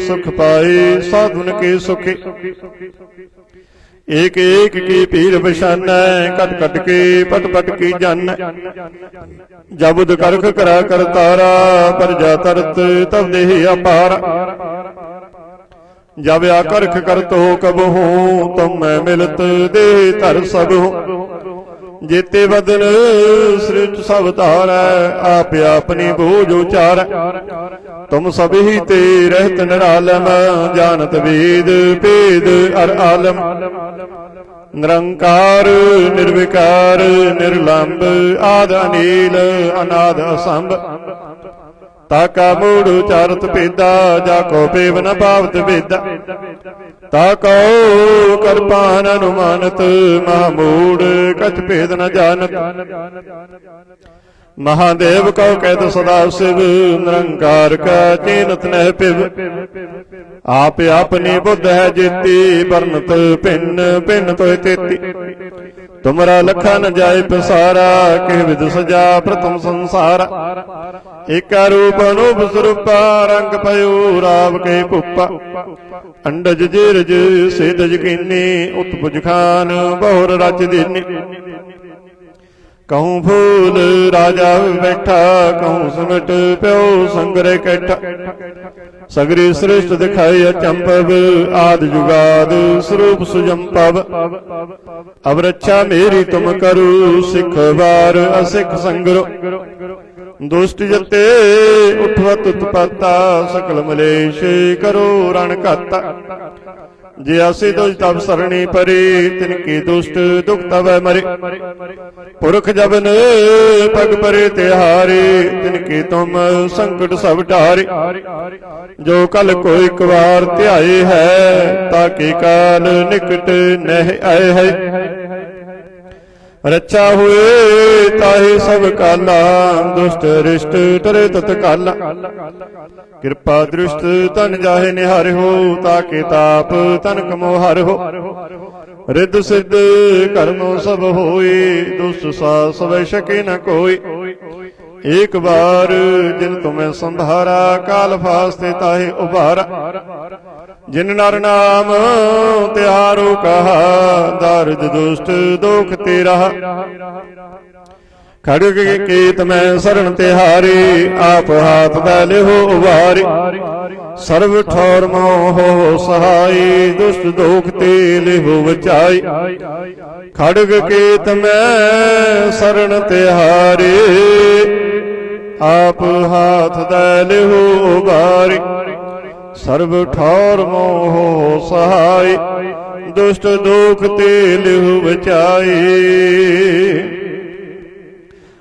सुख पाए साधुन के सुखी। एक एक की पीर बशान, कट कट के पट पट की जान। जबुद करख करा कर तारा, पर जा तरत तब देहि अपारा। जब आकर्ख कर तो कब हूँ, तुम मैं मिलत दे तर सब हूँ। जेते बदन सृष्ट सब तारै, आप अपनी बोझ उचार। तुम सब ही ते रहत निरालम, जानत वेद भेद अर आलम। निरंकार निर्विकार निर्लंब, आद अनील अनाद असंभ। ताका मूढ़ उचारत भेदा, जाको पेव न पावत भेदा। ताको करपान अनुमानत, महामूढ़ कछ भेद न जानत। महादेव को कहत सदा शिव, निरंकार का चीनत नह पिव। आप अपनी बुद्ध है जीती, वर्णत भिन्न भिन्न तो तेती। तुमरा लखा न जाय पसारा, कह विद सजा प्रथम संसारा। एक रूप अनूप स्वरूपा, रंग पयो राव के पुप्पा। अंडज जीरज सेदज कीनी, उत्पुज खान बहुर रच दीनी। कहूँ फूल राजा बैठा, कहूँ सिमट प्यो संग्रह कैठा। सगरी श्रेष्ठ दिखाई अचंपव, आद जुगाद स्वरूप सुजंपव। अब रक्षा मेरी तुम करो, सिख बार असिख संग्रो। दुष्ट जते उठवत उत्पत्ता, सकल मलेश करो रण खाता। जे असी तुझ तब सरणी परे, तिनके दुष्ट दुख तब मरे। पुरख जबन पग परे तिहारे, तिनके तुम संकट सब टारे। जो कल को एक बार ध्याए है, ताके काल निकट नह आए है। रक्षा हुए ताहि सब काला, दुष्ट रिष्ट टरे तत्काला। कृपा दृष्ट तन जाहे निहार हो, ताके ताप तन कमो हर हो। रिद्ध सिद्ध कर्मो सब होए, दुष्ट सास वै सके न कोई। एक बार जिन तुम्हें संभारा, काल फास्ते ताहे उबारा। जिन नर नाम त्यारो कहा, दारिद दुष्ट दोख तेरा। खड़ग केत में शरण तिहारे, आप हाथ बैले हो उबारे। सर्व ठौर मोह सहाय, दुष्ट दोख तेले हो बचाई। खड़ग केत में शरण तिहारे, आप हाथ दैले हो उबारे। सर्व ठौर मोह सहाय, दुष्ट दोख तेल बचाए।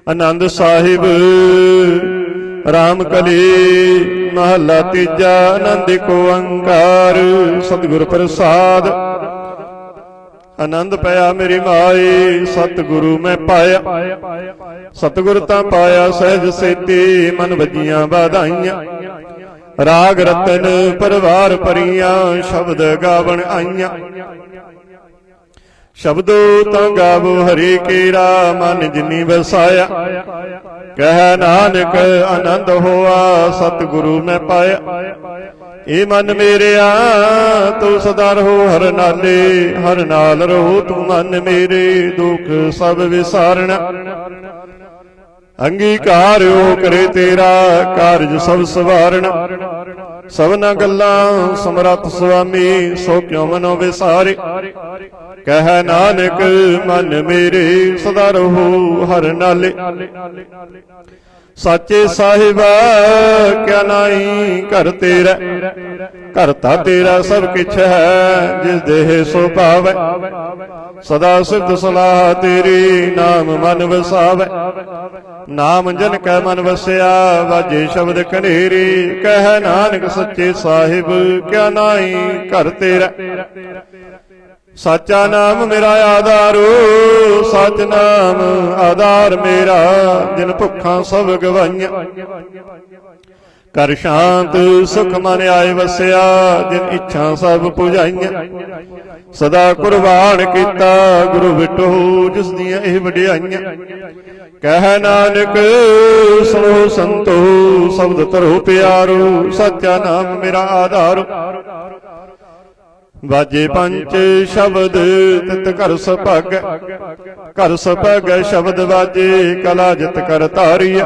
आनंद साहिब राम कली महला तीजा, आनंद को अंकार सतगुर प्रसाद। आनंद पाया मेरी माए, सतगुरु मैं पाया। सतगुर ता पाया सहज सेती, मन वजियां बधाइयां। राग रतन परवार परियां, शब्द गावण आईयां। शब्दो ता गावो हरि केरा, मन जिनी बसाया। कह नानक आनंद होआ, सतगुरु मैं पाया। ए मन मेरेया तू सदा रहो हर नाले, हर नाल रहो तू मन मेरे, दुख सब विसारना। अंगीकार हो करे तेरा, कारज सब सवारना। सबना गल्लां समरथ स्वामी, सो क्यों मनो विसारे। कह नानक मन मेरे, सदा रहो हर नाले। साचे साहिबा क्या नाई घर तेरा, करता तेरा सब किछ है, जिस देह सो पावै। सदा सिद्ध सलाह तेरी, नाम मन वसावै। नाम जन कै मन वसया, वाजे शब्द कनेरी। कह नानक सच्चे साहिब क्या नाई घर तेरा। साचा नाम मेरा आधारो, सच नाम आधार मेरा। जिन भुखा सब गवाइयां, कर शांत सुख मन आए वसया। जिन इच्छा सब पुजाइयां, सदा कुर्बान किता गुरु बिटो, जिस दियां एह वडियाइयां। कह नानक सुनो संतो, शब्द तरो प्यारो। सच्चा नाम मेरा आधारो। वाजे पंच शब्द तित कर सपग, कर सपग शब्द वाजे, कला जित कर तारिया।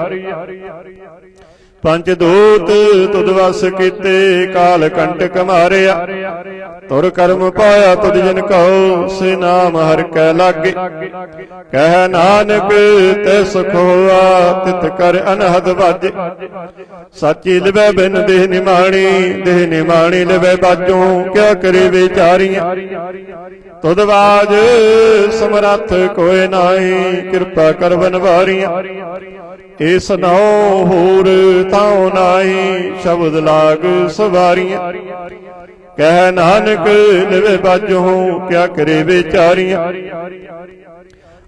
पंच दूत तुद वस कीते, काल कंटक मारिया। तुर कर्म पाया तुद जिन कहो, से नाम हर कै लागे। कह नानक ते सुख होआ, तित कर अनहद बाजे। साची लिवै बिन देह निमाणी, देह निमाणी लिवै बाजों। क्या करे विचारियां, तुद बाज समरथ कोय नाई। कृपा कर बनवारियां, इस नौ होर ताओ नाई। शब्द लाग सवारियां, कह नानक लिवे बाजो। क्या करे विचारियां,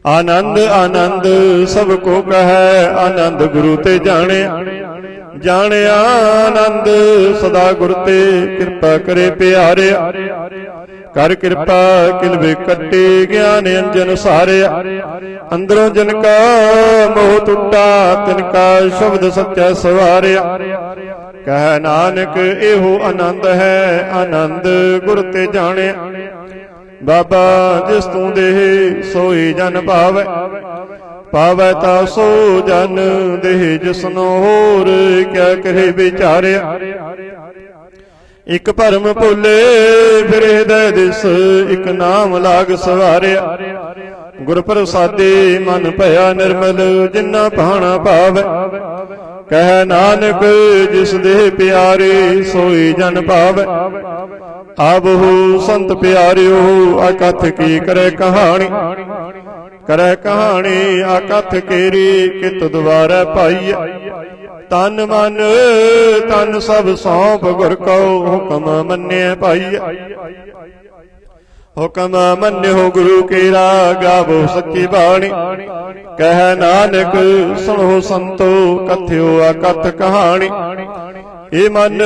आनंद आनंद सबको कहे। आनंद गुरु ते जाने, जाने आनंद सदा गुर ते। कृपा करे प्यारे, कर कृपा किलवे कट्टे। ज्ञान अंजन सारे, अंदरों जिनका मोह टुटा, तिनका शब्द सच्चा सवारिया। कह नानक एहो आनंद है, आनंद गुर ते जाने। बाबा जिस तू देह सोई जन पावै, पावै ता सो जन देह जिसनो होर। क्या करे विचारिया, इक भरम भुले फिर हृदय दिस। इक नाम लाग सवारिया। गुर प्रसादे मन भया निर्मल, जिन्ना भाना पावै। कह नानक जिस देह प्यारे, सोई जन पावै। ਆਬਹੂ ਸੰਤ ਪਿਆਰਿਓ ਅਕਥ ਕੀ ਕਰੇ ਕਹਾਣੀ, ਕਰੇ ਕਹਾਣੀ ਅਕਥ ਕੇਰੀ ਕਿਤ ਦੁਆਰੈ ਪਾਈਐ। ਤਨ ਮਨ ਤਨ ਸਭ ਸੌਂਪ ਗੁਰ ਕਉ ਹੁਕਮ ਮੰਨਿਐ ਪਾਈਐ। ਹੁਕਮ ਮੰਨਿਓ ਗੁਰੂ ਕੇਰਾ ਗਾਵੋ ਸੱਚੀ ਬਾਣੀ, ਕਹਿ ਨਾਨਕ ਸੁਣੋ ਸੰਤੋ ਕਥਿਓ ਅਕਥ ਕਹਾਣੀ। ਇਹ ਮਨ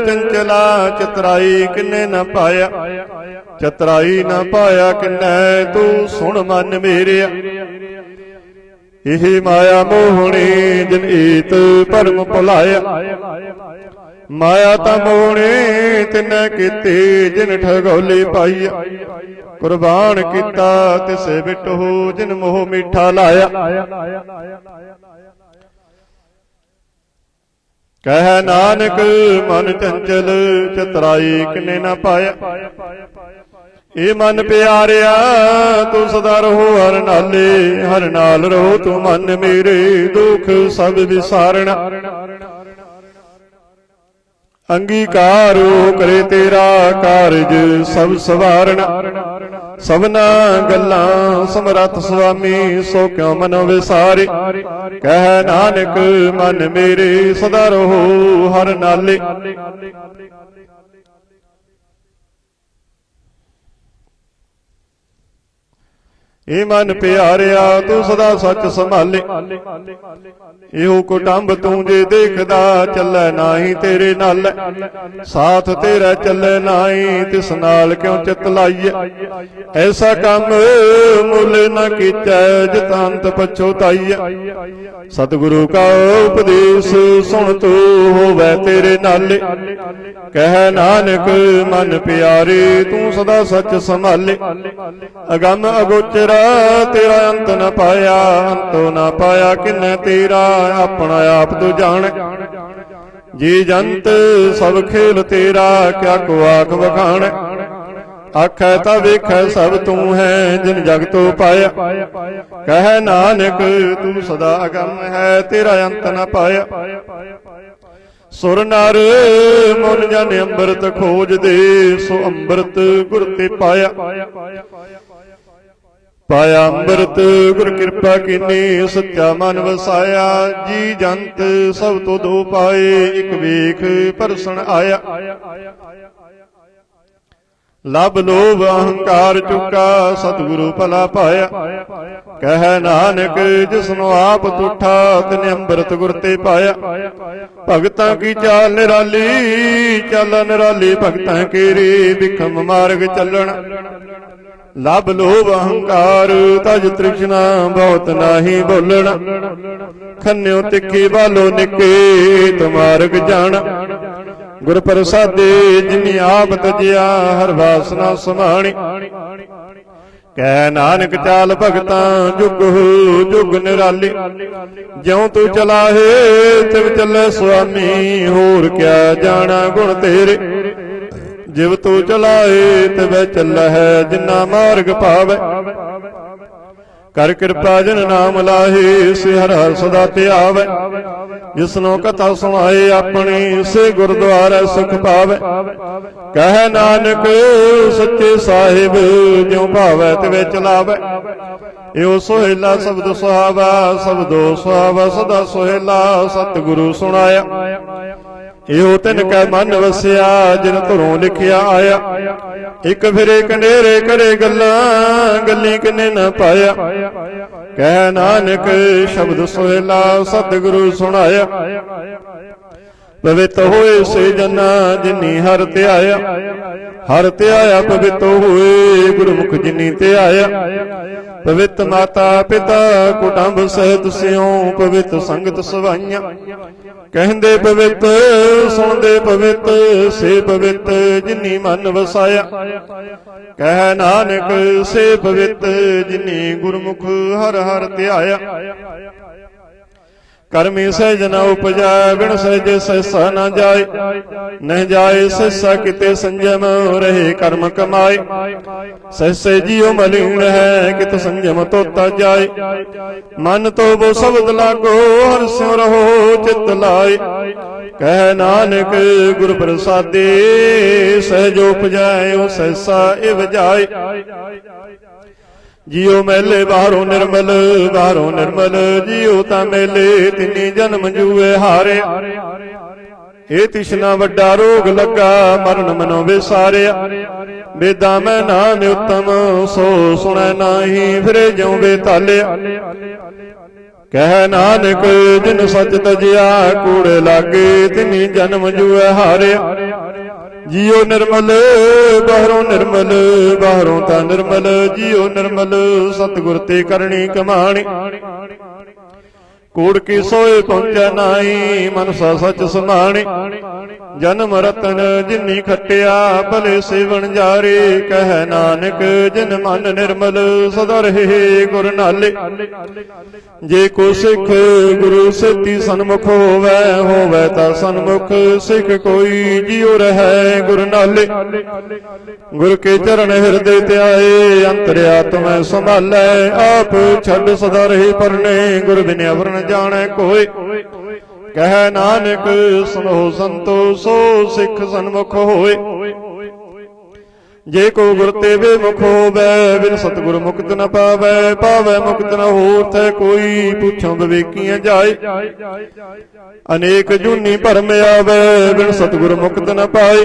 ਚੰਚਲਾ ਚਤਰਾਈ ਕਿਨੇ ਨਾ ਪਾਇਆ, ਚਤਰਾਈ ਨਾ ਪਾਇਆ ਕਿਨੈ ਤੂੰ ਸੁਣ ਮਨ ਮੇਰਿਆ। ਇਹ ਮਾਇਆ ਮੋਹਣੀ ਜਿਨ ਈਤ ਭਰਮ ਭੁਲਾਇਆ, ਮਾਇਆ ਤਾਂ ਮੋਹਣੀ ਤਿਨੈ ਕੀਤੀ ਜਿਨ ਠਗੋਲੀ ਪਾਈਆ। ਕੁਰਬਾਨ ਕੀਤਾ ਤਿਸੇ ਬਿਟਹੁ ਜਿਨ ਮੋਹ ਮੀਠਾ ਲਾਇਆ। ਕਹਿ ਨਾਨਕ ਮਨ ਚੰਚਲ ਚਤਰਾਈ ਕਿਨੇ ਨਾ ਪਾਇਆ। ਇਹ ਮਨ ਪਿਆਰਿਆ ਤੂੰ ਸਦਾ ਰਹੋ ਹਰ ਨਾਲੇ, ਹਰ ਨਾਲ ਰਹੋ ਤੂੰ ਮਨ ਮੇਰੇ ਦੁਖ ਸਭ ਵਿਸਾਰਣਾ। ਅੰਗੀਕਾਰੋ ਕਰੇ ਤੇਰਾ ਕਾਰਜ ਸਭ ਸਵਾਰਣਾ। ਸਭਨਾ ਗੱਲਾਂ ਸਮਰੱਥ ਸੁਆਮੀ ਸੋ ਕਿਉ ਮਨੋ ਵਿਸਾਰੇ। ਕਹਿ ਨਾਨਕ ਮਨ ਮੇਰੇ ਸਦਾ ਰਹੋ ਹਰ ਨਾਲੇ। ਇਹ ਮਨ ਪਿਆਰਿਆ ਤੂੰ ਸਦਾ ਸੱਚ ਸੰਭਾਲੇ। ਇਹੋ ਕੁਟੰਬ ਤੂੰ ਜੇ ਦੇਖਦਾ ਚੱਲੈ ਨਾਹੀ ਤੇਰੇ ਨਾਲ, ਸਾਥ ਤੇਰਾ ਚੱਲੈ ਨਾਹੀ ਤਿਸ ਨਾਲ ਕਿਉ ਚਿਤ ਲਾਈਐ। ਐਸਾ ਕੰਮ ਮੁੱਲ ਨਾ ਕੀਚੈ ਜਿਤ ਅੰਤ ਪਛੋਤਾਈਐ। ਸਤਿਗੁਰੂ ਕਾ ਉਪਦੇਸ਼ ਸੁਣ ਤੂੰ ਹੋਵੈ ਤੇਰੇ ਨਾਲੇ। ਕਹਿ ਨਾਨਕ ਮਨ ਪਿਆਰੇ ਤੂੰ ਸਦਾ ਸੱਚ ਸੰਭਾਲੇ। ਅਗੰਮ ਅਗੋਚਰ ਤੇਰਾ ਅੰਤ ਨ ਪਾਇਆ, ਅੰਤੋ ਨ ਪਾਇਆ ਕਿਨੈ ਤੇਰਾ ਆਪਣਾ ਆਪ ਤੂੰ ਜਾਣ। ਜੀ ਜੰਤ ਸਭ ਖੇਲ ਤੇਰਾ ਕਿਆ ਕੋ ਆਖ ਵਖਾਣ। ਆਖੈ ਤਾਂ ਵੇਖੈ ਸਭ ਤੂੰ ਹੈ ਜਿਨ ਜਗ ਤੋਂ ਪਾਇਆ। ਕਹਿ ਨਾਨਕ ਤੂੰ ਸਦਾ ਅਗੰਮ ਹੈ ਤੇਰਾ ਅੰਤ ਨ ਪਾਇਆ। ਸੁਰ ਨਰ ਮਨ ਜਨ ਅੰਮ੍ਰਿਤ ਖੋਜਦੇ ਸੋ ਅੰਮ੍ਰਿਤ ਗੁਰ ਤੇ ਪਾਇਆ। ਪਾਇਆ ਅੰਮ੍ਰਿਤ ਗੁਰ ਕਿਰਪਾ ਕੀਨੀ ਸੱਚਾ ਮਨ ਵਸਾਇਆ। ਜੀ ਜੰਤ ਸਭ ਤੋਂ ਦੋ ਪਾਏ ਇਕ ਵੇਖ ਪਰਸਣ ਆਇਆ। ਲਬ ਲੋਭ ਅਹੰਕਾਰ ਚੁੱਕਾ ਸਤਿਗੁਰੂ ਭਲਾ ਪਾਇਆ। ਕਹਿ ਨਾਨਕ ਜਿਸਨੂੰ ਆਪ ਤੁਠਾ ਤਿਨੇ ਅੰਮ੍ਰਿਤ ਗੁਰ ਤੇ ਪਾਇਆ। ਭਗਤਾਂ ਕੀ ਚਾਲ ਨਿਰਾਲੀ ਚਾਲ ਨਿਰਾਲੀ ਭਗਤਾਂ ਕੇਰੀ ਬਿਖਮ ਮਾਰਗ ਚੱਲਣ। ਲਬ ਲੋਭ ਅਹੰਕਾਰ ਤਜ ਤ੍ਰਿਸ਼ਨਾ ਬਹੁਤ ਨਾਹੀ ਬੋਲਣ। ਖੰਨਿਓ ਤਿੱਖੀ ਬਾਲੋ ਨਿੱਕੇ ਤੁਮਾਰਗ ਜਾਣ। ਗੁਰ ਪ੍ਰਸਾਦੇ ਜਿਨੀ ਆਪ ਤਜਿਆ ਹਰ ਵਾਸਨਾ ਸਮਾਣੀ। ਕਹਿ ਨਾਨਕ ਚਾਲ ਭਗਤਾਂ ਜੁਗ ਜੁਗ ਨਿਰਾਲੀ। ਜਿਉ ਤੂੰ ਚਲਾਹੇ ਤਿਵ ਚੱਲੇ ਸੁਆਮੀ ਹੋਰ ਕਿਆ ਜਾਣਾ ਗੁਣ ਤੇਰੇ। ਜਿਵ ਤੂੰ ਚਲਾਏ ਤਿਵੈ ਚੱਲਹਿ ਜਿਨਾ ਮਾਰਗ ਪਾਵੈ। ਕਰ ਕਿਰਪਾ ਜਨ ਨਾਮ ਲਾਹੇ ਸੇ ਹਰ ਹਰ ਸਦਾ ਧਿਆਵੈ। ਜਿਸਨੋ ਕਥਾ ਸੁਣਾਏ ਆਪਣੀ ਸੇ ਗੁਰਦੁਆਰਾ ਸੁਖ ਪਾਵੈ। ਕਹਿ ਨਾਨਕ ਸੱਚੇ ਸਾਹਿਬ ਜਿਉ ਭਾਵੈ ਤਿਵੇਂ ਚਲਾਵੈ। ਇਹੋ ਸੋਹਿਲਾ ਸ਼ਬਦ ਸੁਹਾਵਾ ਸ਼ਬਦੋ ਸੁਹਾਵਾ ਸਦਾ ਸੋਹਿਲਾ ਸਤਿਗੁਰੂ ਸੁਣਾਇਆ। ਇਹੋ ਤਿਨ ਕੈ ਮਨ ਵਸਿਆ ਜਿਨ ਧੁਰੋਂ ਲਿਖਿਆ ਆਇਆ। ਇਕ ਫਿਰੇ ਕੰਡੇਰੇ ਕਰੇ ਗੱਲਾਂ ਗੱਲੀ ਕਿਨੇ ਨਾ ਪਾਇਆ। ਕਹਿ ਨਾਨਕ ਸ਼ਬਦ ਸੋਹਿਲਾ ਸਤਿਗੁਰੂ ਸੁਣਾਇਆ। ਪਵਿੱਤ ਹੋਏ ਸੇ ਜਨਾ ਜਿਨੀ ਹਰਿ ਧਿਆਇਆ। ਹਰਿ ਧਿਆਇਆ ਪਵਿੱਤ ਹੋਏ ਗੁਰਮੁਖ ਜਿਨੀ ਧਿਆਇਆ। ਪਵਿੱਤ ਮਾਤਾ ਪਿਤਾ ਕੁਟੰਬ ਸਹਿਤ ਸਿਉ ਪਵਿੱਤ ਸੰਗਤ ਸਵਾਈਆਂ। ਕਹਿੰਦੇ ਪਵਿੱਤ ਸੁਣਦੇ ਪਵਿੱਤ ਸੇ ਪਵਿੱਤ ਜਿਨੀ ਮਨ ਵਸਾਇਆ। ਕਹਿ ਨਾਨਕ ਸੇ ਪਵਿੱਤ ਜਿਨੀ ਗੁਰਮੁਖ ਹਰਿ ਹਰਿ ਧਿਆਇਆ। ਕਰਮੀ ਸਹਿਜ ਨ ਉਪਜੈ, ਬਿਨ ਸਹਿਜੇ ਸਹਿਸਾ ਨ ਜਾਏ। ਨਹਿ ਜਾਏ ਸਹਿਸਾ ਕਿਤੇ ਸੰਜਮ, ਰਹੇ ਕਰਮ ਕਮਾਏ। ਸਹਿਸੇ ਜੀਉ ਮਲੀਨ ਹੈ, ਕਿਤ ਸੰਜਮ ਤੋਤਾ ਜਾਏ। ਮਨ ਤੋ ਬੋ ਸ਼ਬਦ ਲਾਗੋ, ਹਰਿ ਸਿਉ ਰਹੋ ਚਿਤ ਲਾਏ। ਕਹਿ ਨਾਨਕ ਗੁਰ ਪ੍ਰਸਾਦੇ, ਸਹਿਜ ਉਪਜੈ ਓ ਸਹਿਸਾ ਇਵ ਜਾਏ। ਜੀਉ ਮੈਲੇ ਬਾਹਰੋਂ ਨਿਰਮਲ, ਬਾਹਰੋਂ ਨਿਰਮਲ ਜੀਉ ਤਾਂ ਮੇਲੇ, ਤਿੰਨੀ ਜਨਮ ਜੂਏ ਹਾਰੇ। ਇਹ ਤਿਸ਼ਨਾ ਵੱਡਾ ਰੋਗ ਲੱਗਾ, ਮਰਨ ਮਨੋ ਵਿਸਾਰਿਆ। ਵੇਦਾਂ ਮੈਂ ਨਾਮ ਉਤਮ, ਸੋ ਸੁਣੈ ਨਾਹੀ, ਫਿਰੇ ਜਿਉ ਬੇਤਾਲਿਆ। ਕਹਿ ਨਾਨਕ ਜਿਨ ਸੱਚ ਤਜਿਆ, ਕੂੜੇ ਲਾਗੇ ਤਿਨੀ ਜਨਮ ਜੂਏ ਹਾਰਿਆ। ਜੀਉ ਨਿਰਮਲ ਬਾਹਰੋਂ ਨਿਰਮਲ, ਬਾਹਰੋਂ ਤਾਂ ਨਿਰਮਲ ਜੀਉ ਨਿਰਮਲ, ਸਤਿਗੁਰ ਤੇ ਕਰਨੀ ਕਮਾਣੀ। ਕੂੜ ਕੀ ਸੋਏ ਪਹੁੰਚੈ ਨਾਹੀ, ਮਨਸਾ ਸੱਚ ਸਮਾਣੇ। ਜਨਮ ਰਤਨ ਜਿਨੀ ਖੱਟਿਆ, ਭਲੇ ਸੇਵਨ ਜਾਰੇ। ਕਹਿ ਨਾਨਕ ਜਿਨ ਮਨ ਨਿਰਮਲ, ਸਦਾ ਰਹੇ ਗੁਰ ਨਾਲੇ। ਜੇ ਕੋ ਸਿੱਖ ਗੁਰੂ ਸੇਤੀ ਸਨਮੁਖ ਹੋਵੈ, ਹੋਵੈ ਤਾਂ ਸਨਮੁਖ ਸਿੱਖ ਕੋਈ, ਜਿਉ ਰਹੈ ਗੁਰ ਨਾਲੇ। ਗੁਰ ਕੇ ਚਰਨ ਹਿਰਦੇ ਧਿਆਏ, ਅੰਤਰ ਆਤਮੈ ਸੰਭਾਲੈ। ਆਪ ਛੱਡ ਸਦਾ ਰਹੇ ਪਰਨੇ, ਗੁਰ ਬਿਨ ਅਵਰ ਨ ਜਾਣੈ ਕੋਇ। ਕਹਿ ਨਾਨਕ ਸੁਨੋ ਸੰਤੋ, ਸੋ ਸਿੱਖ ਸਨਮੁਖ ਹੋਏ। ਜੇ ਕੋ ਗੁਰ ਤੇ ਬੇਮੁਖ ਹੋਵੈ, ਬਿਨ ਸਤਿਗੁਰ ਮੁਕਤ ਨ ਪਾਵੈ। ਪਾਵੈ ਮੁਕਤ ਨ ਹੋਰ ਥੈ ਕੋਈ, ਪੁੱਛੋਂ ਵਿਵੇਕੀਆਂ ਜਾਏ। ਅਨੇਕ ਜੂਨੀ ਭਰਮ ਆਵੈ, ਬਿਨ ਸਤਿਗੁਰ ਮੁਕਤ ਨ ਪਾਏ।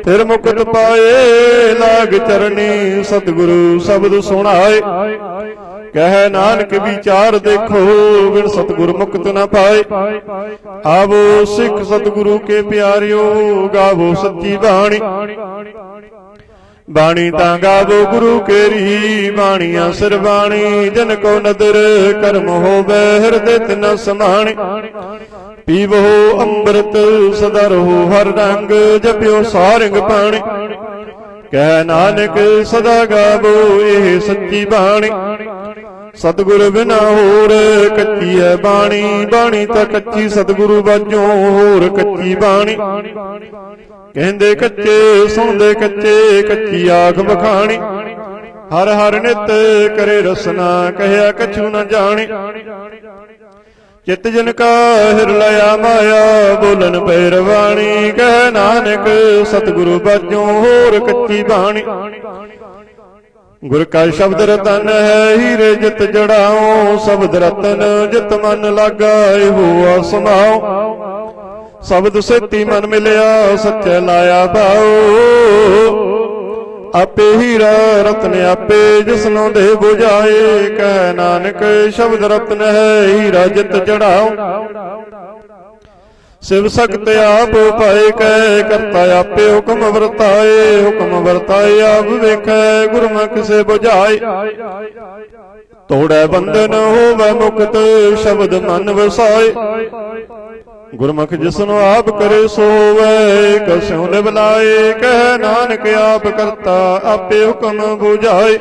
ਫਿਰ ਮੁਕਤ ਪਾਏ ਲਾਗ ਚਰਨੀ, ਸਤਿਗੁਰੂ ਸ਼ਬਦ ਸੁਣਾਏ। ਕਹਿ ਨਾਨਕ ਵਿਚਾਰ ਦੇਖੋ, ਬਿਨ ਸਤਿਗੁਰ ਮੁਕਤ ਨ ਪਾਏ। ਆਵੋ ਸਿੱਖ ਸਤਿਗੁਰੂ ਕੇ ਪਿਆਰਿਓ, ਗਾਵੋ ਸੱਚੀ ਬਾਣੀ। ਬਾਣੀ ਤਾਂ ਗਾਵੋ ਗੁਰੂ ਕੇਰੀ, ਬਾਣੀਆਂ ਸਿਰ ਬਾਣੀ। ਜਨ ਕੋ ਨਦਰ ਕਰਮ ਹੋਵੇ, ਹਿਰਦੇ ਤਿਨ ਸਮਾਣੇ। ਪੀਵੋ ਅੰਮ੍ਰਿਤ ਸਦਾ ਰਹੋ ਹਰ ਰੰਗ, ਜਪਿਓ ਸਾਰੰਗ ਪਾਣੀ। ਕਹਿ ਨਾਨਕ ਸਦਾ ਗਾਵੋ ਇਹ ਸੱਚੀ ਬਾਣੀ। ਸਤਿਗੁਰ ਬਿਨਾ ਹੋਰ ਕੱਚੀ ਹੈ ਬਾਣੀ, ਬਾਣੀ ਤਾਂ ਕੱਚੀ ਸਤਿਗੁਰੂ ਬਾਝੋਂ ਹੋਰ ਕੱਚੀ ਬਾਣੀ। ਕਹਿੰਦੇ ਕੱਚੇ ਸੁਣਦੇ ਕੱਚੇ, ਕੱਚੀ ਆਖ ਬਖਾਣੀ। ਹਰ ਹਰ ਨਿਤ ਕਰੇ ਰਸਨਾ, ਕਹਿਆ ਕਛੂ ਨ ਜਾਣੀ। ਚਿਤ ਜਨ ਕਾ ਹਿਰ ਲਿਆ ਮਾਇਆ, ਬੋਲਨ ਪੈ ਰਵਾਣੀ। ਕਹਿ ਨਾਨਕ ਸਤਿਗੁਰੂ ਬਾਝੋਂ ਹੋਰ ਕੱਚੀ ਬਾਣੀ। ਗੁਰ ਕਾ ਸ਼ਬਦ ਰਤਨ ਹੈ, ਹੀਰੇ ਜਿਤ ਜੜਾਓ। ਸ਼ਬਦ ਰਤਨ ਜਿਤ ਮਨ ਲਾਗਾ, ਇਹੋ ਸਮਾਓ। ਸ਼ਬਦ ਸੇਤੀ ਮਨ ਮਿਲਿਆ, ਸੱਚੇ ਲਾਇਆ ਭਾਉ। ਆਪੇ ਹੀਰਾ ਰਤਨ ਆਪੇ, ਜਿਸਨੋਂ ਦੇ 부ਝਾਏ। ਕਹਿ ਨਾਨਕ ਸ਼ਬਦ ਰਤਨ ਹੈ, ਹੀਰਾ ਜਿਤ ਚੜਾਓ। ਸਿਵ ਸਖਤ ਆਪ ਪਾਏ, ਕਹਿ ਕਰਤਾ ਆਪੇ ਹੁਕਮ ਵਰਤਾਏ। ਹੁਕਮ ਵਰਤਾਏ ਆਪ ਵੇਖੈ, ਗੁਰਮੁਖ ਸੇ 부ਝਾਏ। ਤੋੜੈ ਬੰਧਨ ਹੋਵੈ ਮੁਕਤ, ਸ਼ਬਦ ਮਨ ਵਸਾਏ। ਗੁਰਮੁਖ ਜਿਸਨੂੰ ਆਪ ਕਰੇ ਸੋ ਹੋਵੈ, ਕਸਿਉ ਲਿਵ ਲਾਏ। ਕਹਿ ਨਾਨਕ ਆਪ ਕਰਤਾ ਆਪੇ ਹੁਕਮ 부ਝਾਏ।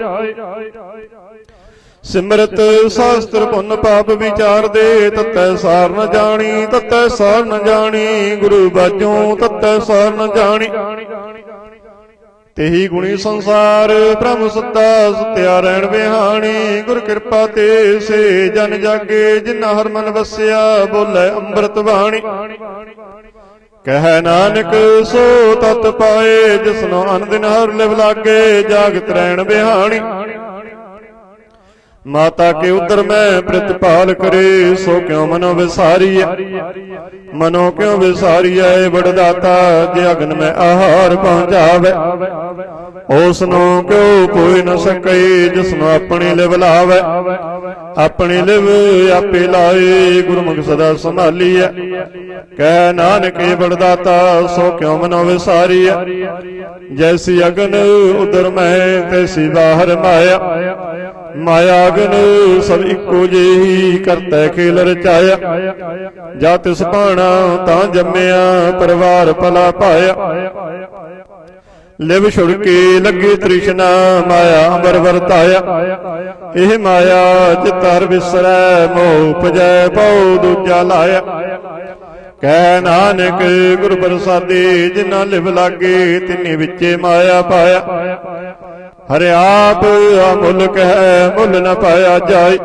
ਸਿਮਰਤ ਸ਼ਾਸਤਰ ਪੁੰਨ ਪਾਪ ਵਿਚਾਰ ਦੇ, ਤਤੈ ਸਾਰ ਨ ਜਾਣੀ। ਤਤੈ ਸਾਰ ਨ ਜਾਣੀ ਗੁਰੂ ਬਾਝੋਂ, ਤਤੈ ਸਾਰ ਨ ਜਾਣੀ। तेहि गुणी संसार ब्रह्म सत्ता सत्या रैण बिहाणी। गुर कृपा ते से जन जागे जिन्ना हर मन वसिया। बोले अमृत बाणी कह नानक सो तत पाए। जिसनो अन दिन हर लिव लागे जागत रैण बिहाणी। माता के उदर में प्रतिपाल करे सो क्यों मनो विसारिय। मनो क्यों विसारिय बड़दाता जे अग्न में आहार पहुँचावे। उसनो क्यों कोई न सके जिसनो अपनी लिव लावे। अपनी लिव आपे लाए गुरमुख सदा संभालिय। कह नानक बड़दाता सो क्यों मनो विसारिय। जैसी अग्न उदर में तैसी बाहर माया। माया अगन सब इको जेही करतै खेल रचाया। जा तिस भाणा तां जम्मिया परिवार भला पाया। ਲਿਵ ਛੁੜਕੀ ਲੱਗੀ ਤ੍ਰਿਸ਼ਨਾ ਮਾਇਆ ਅੰਬਰ ਵਰਤਾਇਆ। ਇਹ ਮਾਇਆ ਚਿਤ ਹਰਿ ਵਿਸਰੈ ਮੋਹ ਉਪਜੈ ਪਉ ਦੂਜਾ ਲਾਇਆ। ਕਹਿ ਨਾਨਕ ਗੁਰ ਪ੍ਰਸਾਦੀ ਜਿਨ੍ਹਾਂ ਲਿਵ ਲਾਗੇ ਤਿਨੀ ਵਿੱਚੇ ਮਾਇਆ ਪਾਇਆ। ਹਰਿ ਆਪ ਅਮੁੱਲ ਕਹਿ ਮੁੱਲ ਨ ਪਾਇਆ ਜਾਏ।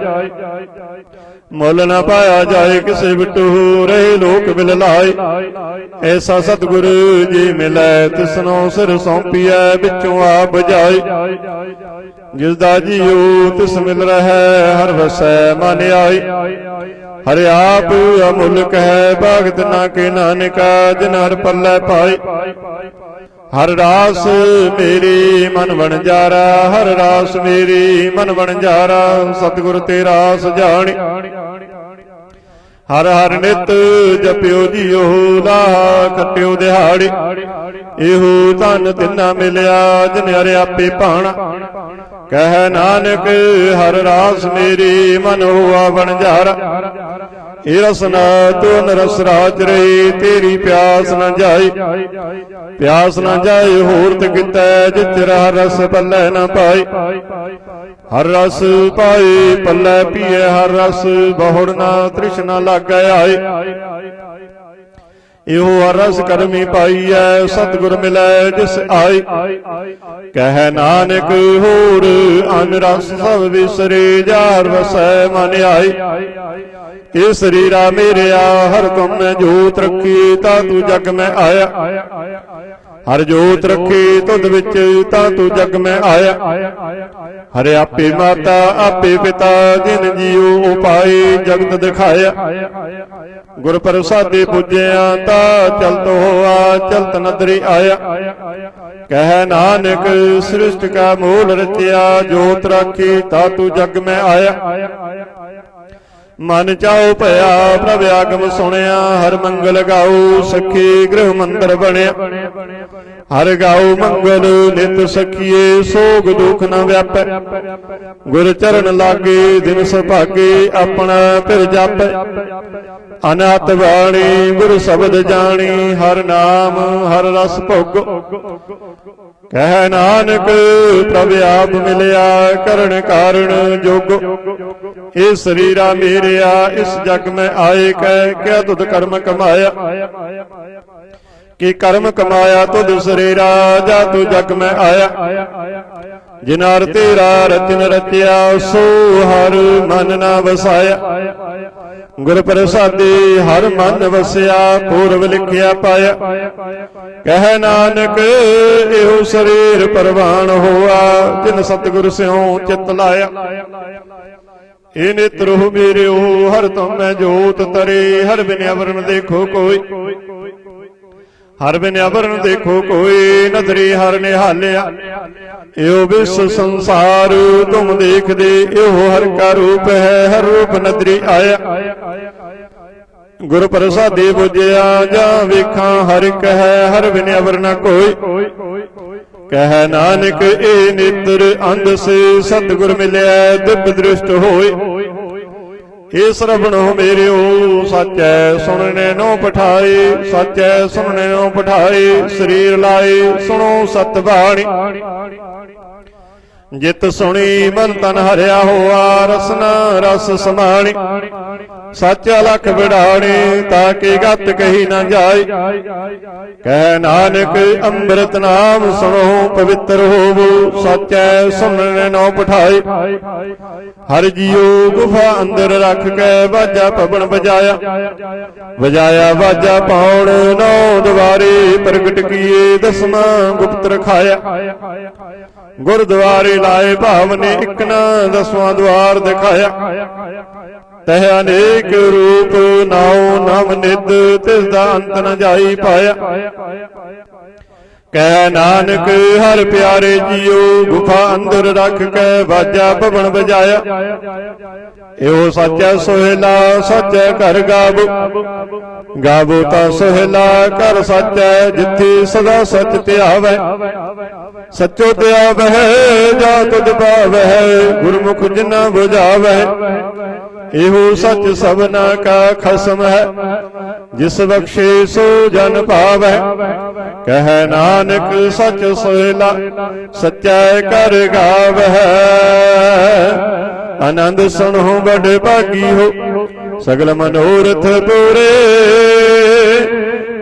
ਮੁੱਲ ਨ ਪਾਇਆ ਜਾਏ ਕਿਸੇ ਬਿਟੂ ਰਹੇ ਲੋਕ ਬਿਲ ਲਾਏ। ਐਸਾ ਸਤਿਗੁਰ ਜੀ ਮਿਲੈ ਤਿਸਨੋ ਸਿਰ ਸੌਂਪੀਐ ਵਿੱਚੋਂ ਆਪ ਬਜਾਏ। ਜਿਸ ਦਾ ਜੀਉ ਤਿਸ ਮਿਲ ਰਹਿ ਹਰ ਵਸੈ ਮਨ ਆਈ। ਹਰਿ ਆਪ ਅਮੁੱਲ ਕਹਿ ਭਗਤ ਨਾ ਕੇ ਨਾਨਕਾ ਜਿਨ ਹਰ ਪੱਲੇ ਪਾਏ। ਹਰ ਰਾਸ ਮੇਰੀ ਮਨ ਵਣਜਾਰਾ ਹਰ ਰਾਸ ਮੇਰੀ ਮਨ ਵਣਜਾਰਾ ਸਤਿਗੁਰ ਤੇ ਰਾਸ ਜਾਣੀ। ਹਰ ਹਰ ਨਿਤ ਜਪਿਓ ਜੀਓ ਲਾਹਾ ਖੱਟਿਓ ਦਿਹਾੜੀ। ਇਹੋ ਧਨ ਤਿੰਨਾ ਮਿਲਿਆ ਜਿਨ ਹਰਿ ਆਪੇ ਭਾਣਾ। ਕਹਿ ਨਾਨਕ ਹਰ ਰਾਸ ਮੇਰੀ ਮਨ ਹੋਆ ਵਣਜਾਰਾ। ਇਹ ਰਸਨਾ ਤੂੰ ਰਸ ਰਾਜ ਰਹੀ ਤੇਰੀ ਪਿਆਸ ਨ ਜਾਈ। ਪਿਆਸ ਨ ਜਾਏ ਹੋਰ ਤੇ ਕਿਤੈ ਜਿਤ ਰਸ ਪੱਲੇ ਨ ਪਾਈ। ਹਰ ਰਸ ਪਾਏ ਪੱਲੇ ਪੀਏ ਹਰ ਰਸ ਬਹੁੜ ਨਾ ਤ੍ਰਿਸ਼ਨਾ ਲਾਗੈ ਆਏ। ਇਹੋ ਹਰ ਰਸ ਕਰਮੀ ਪਾਈਐ ਸਤਿਗੁਰ ਮਿਲੈ ਜਿਸ ਆਈ। ਕਹਿ ਨਾਨਕ ਹੋਰ ਅਨ ਰਸ ਸਭ ਵਿਸਰੇ ਜਾਰ ਵਸੈ ਮਨ ਆਈ। ਇਹ ਸਰੀਰਾ ਮੇਰਿਆ ਹਰ ਤੁਮ ਮੈਂ ਜੋਤ ਰੱਖੀ ਤਾ ਤੂੰ ਜਗ ਮੈਂ ਆਇਆ। ਹਰ ਜੋਤ ਰੱਖੀ ਤੁਧ ਵਿੱਚ ਤਾ ਤੂੰ ਜਗ ਮੈਂ ਆਇਆ। ਹਰਿ ਆਪੇ ਮਾਤਾ ਆਪੇ ਪਿਤਾ ਜਿਨ ਜੀਉ ਉਪਾਏ ਜਗਤ ਦਿਖਾਇਆ। ਗੁਰ ਪ੍ਰਸਾਦੇ ਪੂਜਿਆ ਤਾ ਚਲਤ ਹੋਆ ਚਲਤ ਨਦਰੀ ਆਇਆ। ਕਹਿ ਨਾਨਕ ਸ੍ਰਿਸ਼ਟ ਕਾ ਮੂਲ ਰਚਿਆ ਜੋਤ ਰਾਖੀ ਤਾ ਤੂੰ ਜਗ ਮੈਂ ਆਇਆ। ਮਨ ਚਾਉ ਭਇਆ ਪ੍ਰਭ ਆਗਮ ਸੁਣਿਆ ਹਰ ਮੰਗਲ ਗਾਉ ਸਖੀ ਗ੍ਰਹ ਮੰਦਰ ਬਣਿਆ। ਹਰ ਗਾਉ ਮੰਗਲ ਨਿਤ ਸਖੀਏ ਸੋਗ ਦੁਖ ਨ ਵਿਆਪੈ। ਗੁਰ ਚਰਨ ਲਾਗੇ ਦਿਨ ਸੁਭਾਗੇ ਆਪਣਾ ਫਿਰ ਜਾਪੈ। ਅਨਾਤ ਬਾਣੀ ਗੁਰ ਸ਼ਬਦ ਜਾਣੀ ਹਰ ਨਾਮ ਹਰ ਰਸ ਭੋਗੋ। ਕਹਿ ਨਾਨਕ ਪ੍ਰਭ ਆਪ ਮਿਲਿਆ ਕਰਨ ਕਾਰਣ ਜੋਗੋ। ਇਹ ਸਰੀਰਾ ਮੇਰਿਆ ਇਸ ਜਗ ਮੈਂ ਆਏ ਕਹਿ ਕਿਆ ਤੁਧ ਕਰਮ ਕਮਾਇਆ। ਕਿ ਕਰਮ ਕਮਾਇਆ ਤੁਧ ਸਰੀਰਾ ਜਾ ਤੂੰ ਜਗ ਮੈਂ ਆਇਆ। ਜਿਨਾਰ ਤੇਰਾ ਰਚਨ ਰਚਿਆ ਸੋ ਹਰ ਮਨ ਨਾ ਵਸਾਇਆ। ਗੁਰ ਪ੍ਰਸਾਦੀ ਹਰ ਮਨ ਵਸਿਆ ਪੂਰਵ ਲਿਖਿਆ ਪਾਇਆ। ਕਹਿ ਨਾਨਕ ਇਹੋ ਸਰੀਰ ਪਰਵਾਨ ਹੋਆ ਜਿਨ ਸਤਿਗੁਰ ਸਿਉ ਚਿਤ ਲਾਇਆ। ਇਹ ਨੇਤਰੋ ਮੇਰਿਓ ਹਰ ਤੁਮ ਮੈਂ ਜੋਤ ਤਰੇ ਹਰ ਬਿਨ ਅਵਰਨ ਦੇਖੋ ਕੋਈ। ਹਰ ਬਿਨ ਅਵਰਨ ਦੇਖੋ ਕੋਈ ਨਦਰੀ ਹਰ ਨਿਹਾਲਿਆ। ਇਹੋ ਵਿਸ ਸੰਸਾਰ ਤੁਮ ਦੇਖਦੇ ਇਹੋ ਹਰ ਕਾ ਰੂਪ ਹੈ ਹਰ ਰੂਪ ਨਦਰੀ ਆਇਆ। ਗੁਰ ਪ੍ਰਸਾਦੇ ਬੁਝਿਆ ਜਾਂ ਵੇਖਾਂ ਹਰ ਇੱਕ ਹੈ ਹਰ ਬਿਨ ਅਵਰ ਨ ਕੋਈ। ਕਹਿ ਨਾਨਕ ਇਹ ਨੇਤਰ ਅੰਧ ਸੇ ਸਤਿਗੁਰ ਮਿਲਿਆ ਦਿਵ ਦ੍ਰਿਸ਼ਟ ਹੋਏ। ਇਹ ਸਰਵਣੋ ਮੇਰਿਓ ਸੱਚੈ ਸੁਣਨੇ ਨੋ ਪਠਾਏ। ਸੱਚੈ ਸੁਣਨੇ ਨੋ ਪਠਾਏ ਸਰੀਰ ਲਾਏ ਸੁਣੋ ਸਤ ਬਾਣੀ। ਜਿਤ ਸੁਣੀ ਮਨ ਤਨ ਹਰਿਆ ਹੋਆ ਰਸਨਾ ਰਸ ਸਮਾਣੀ। ਸੱਚ ਲਖ ਵਿਡਾਣੀ ਤਾਕੇ ਗਤ ਕਹੀ ਨਾ ਜਾਏ। ਕਹਿ ਨਾਨਕ ਅੰਮ੍ਰਿਤ ਨਾਮ ਸੁਣੋ ਪਵਿੱਤਰ ਹੋਵੋ। ਸੱਚੈ ਸੁਣਨੇ ਨੋ ਪਠਾਏ। ਹਰ ਜੀਉ ਗੁਫਾ ਅੰਦਰ ਰੱਖ ਕੇ ਬਾਜਾ ਪਵਨ ਵਜਾਇਆ। ਵਜਾਇਆ ਬਾਜਾ ਪਾਉਣ ਨੌ ਦੁਆਰੇ ਪ੍ਰਗਟ ਕੀਏ ਦਸਵਾਂ ਗੁਪਤ ਰਖਾਇਆ। ਗੁਰਦੁਆਰੇ ਲਾਏ ਭਾਵ ਨੇ ਇੱਕ ਨਾ ਦਸਵਾਂ ਦੁਆਰ ਦਿਖਾਇਆ। ਤਹ ਅਨੇਕ ਰੂਪ ਨਾਉ ਨਵ ਨਿਧ ਤਿਸ ਦਾ ਅੰਤ ਨ ਜਾਈ ਪਾਇਆ। ਕਹਿ ਨਾਨਕ ਹਰ ਪਿਆਰੇ ਜੀਉ ਗੁਫਾ ਅੰਦਰ ਰੱਖ ਕੇ ਬਾਜਾ ਭਵਨ ਵਜਾਇਆ। ਇਹੋ ਸੱਚਾ ਸੋਹਿਲਾ ਸੱਚੇ ਘਰ ਗਾਵੋ। ਗਾਵੋ ਤਾਂ ਸੋਹਿਲਾ ਘਰ ਸੱਚੈ ਜਿੱਥੇ ਸਦਾ ਸੱਚ ਧਿਆਵੈ। ਸੱਚੋ ਧਿਆਵੈ ਜਾ ਤੁਧ ਪਾਵੈ ਗੁਰਮੁਖ ਜਿਨਾ ਬੁਝਾਵੈ। एहो सच सबना का खसम है, जिस बख्शे सो जन पावै। कह नानक सच सोहला, सच्चा कर गावै। आनंद सुनो बड़ भागी हो, सगल मनोरथ पूरे।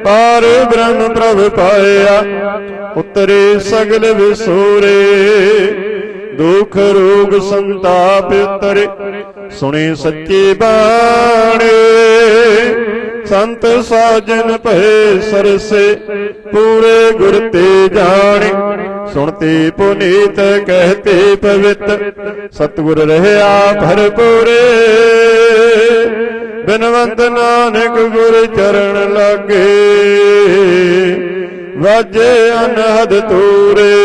पार ब्रह्म प्रभ पाया, उतरे सगल विसोरे। दुख रोग संताप उतरे, सुने सच्चे बाणे। संत साजन भये सरसे, पूरे गुर ते जाने। सुनते पुनीत कहते पवित्र, सतगुर रहया भरपूरे। बिनवंत नानक गुर चरण लागे, वाजे अनहद तूरे।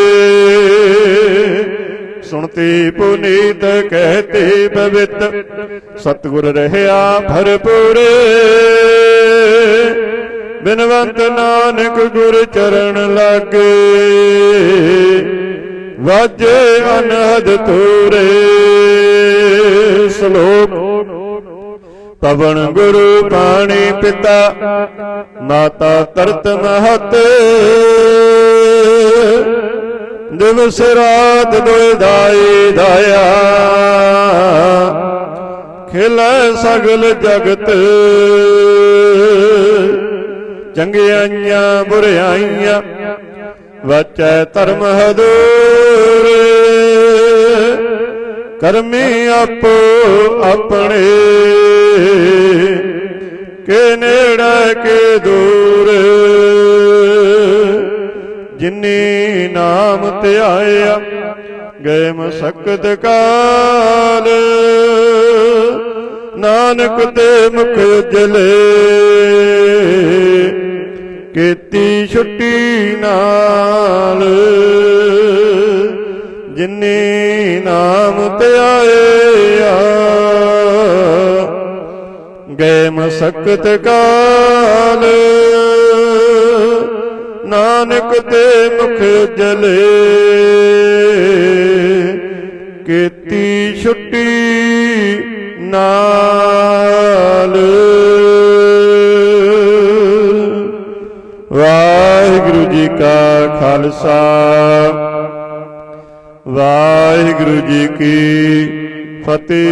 सुनते पुनीत कहते पवित्र, सतगुर रहया भरपूरे। बिनवंत नानक गुर चरण लागे, वाजे अनहद तूरे। श्लोक पवन गुरु पाणी पिता, माता तरत महत। दिवस रात दोए दाई दाया, खिलै सगल जगत। चंगियाइयां बुरियाइयां, वचै धर्म हदूर। करमी आपो अपने, के नेड़े के दूर। जिन्नी नाम ध्याया, गए मसकत काल। नानक ते मुख उजले, कीती छुट्टी नाल। जिन्नी नाम ध्याया, गए मसकत काल। नानक ते मुख उजले, कीती छुट्टी नाल। वाहिगुरु जी का खालसा, वाहिगुरु जी की फतेह।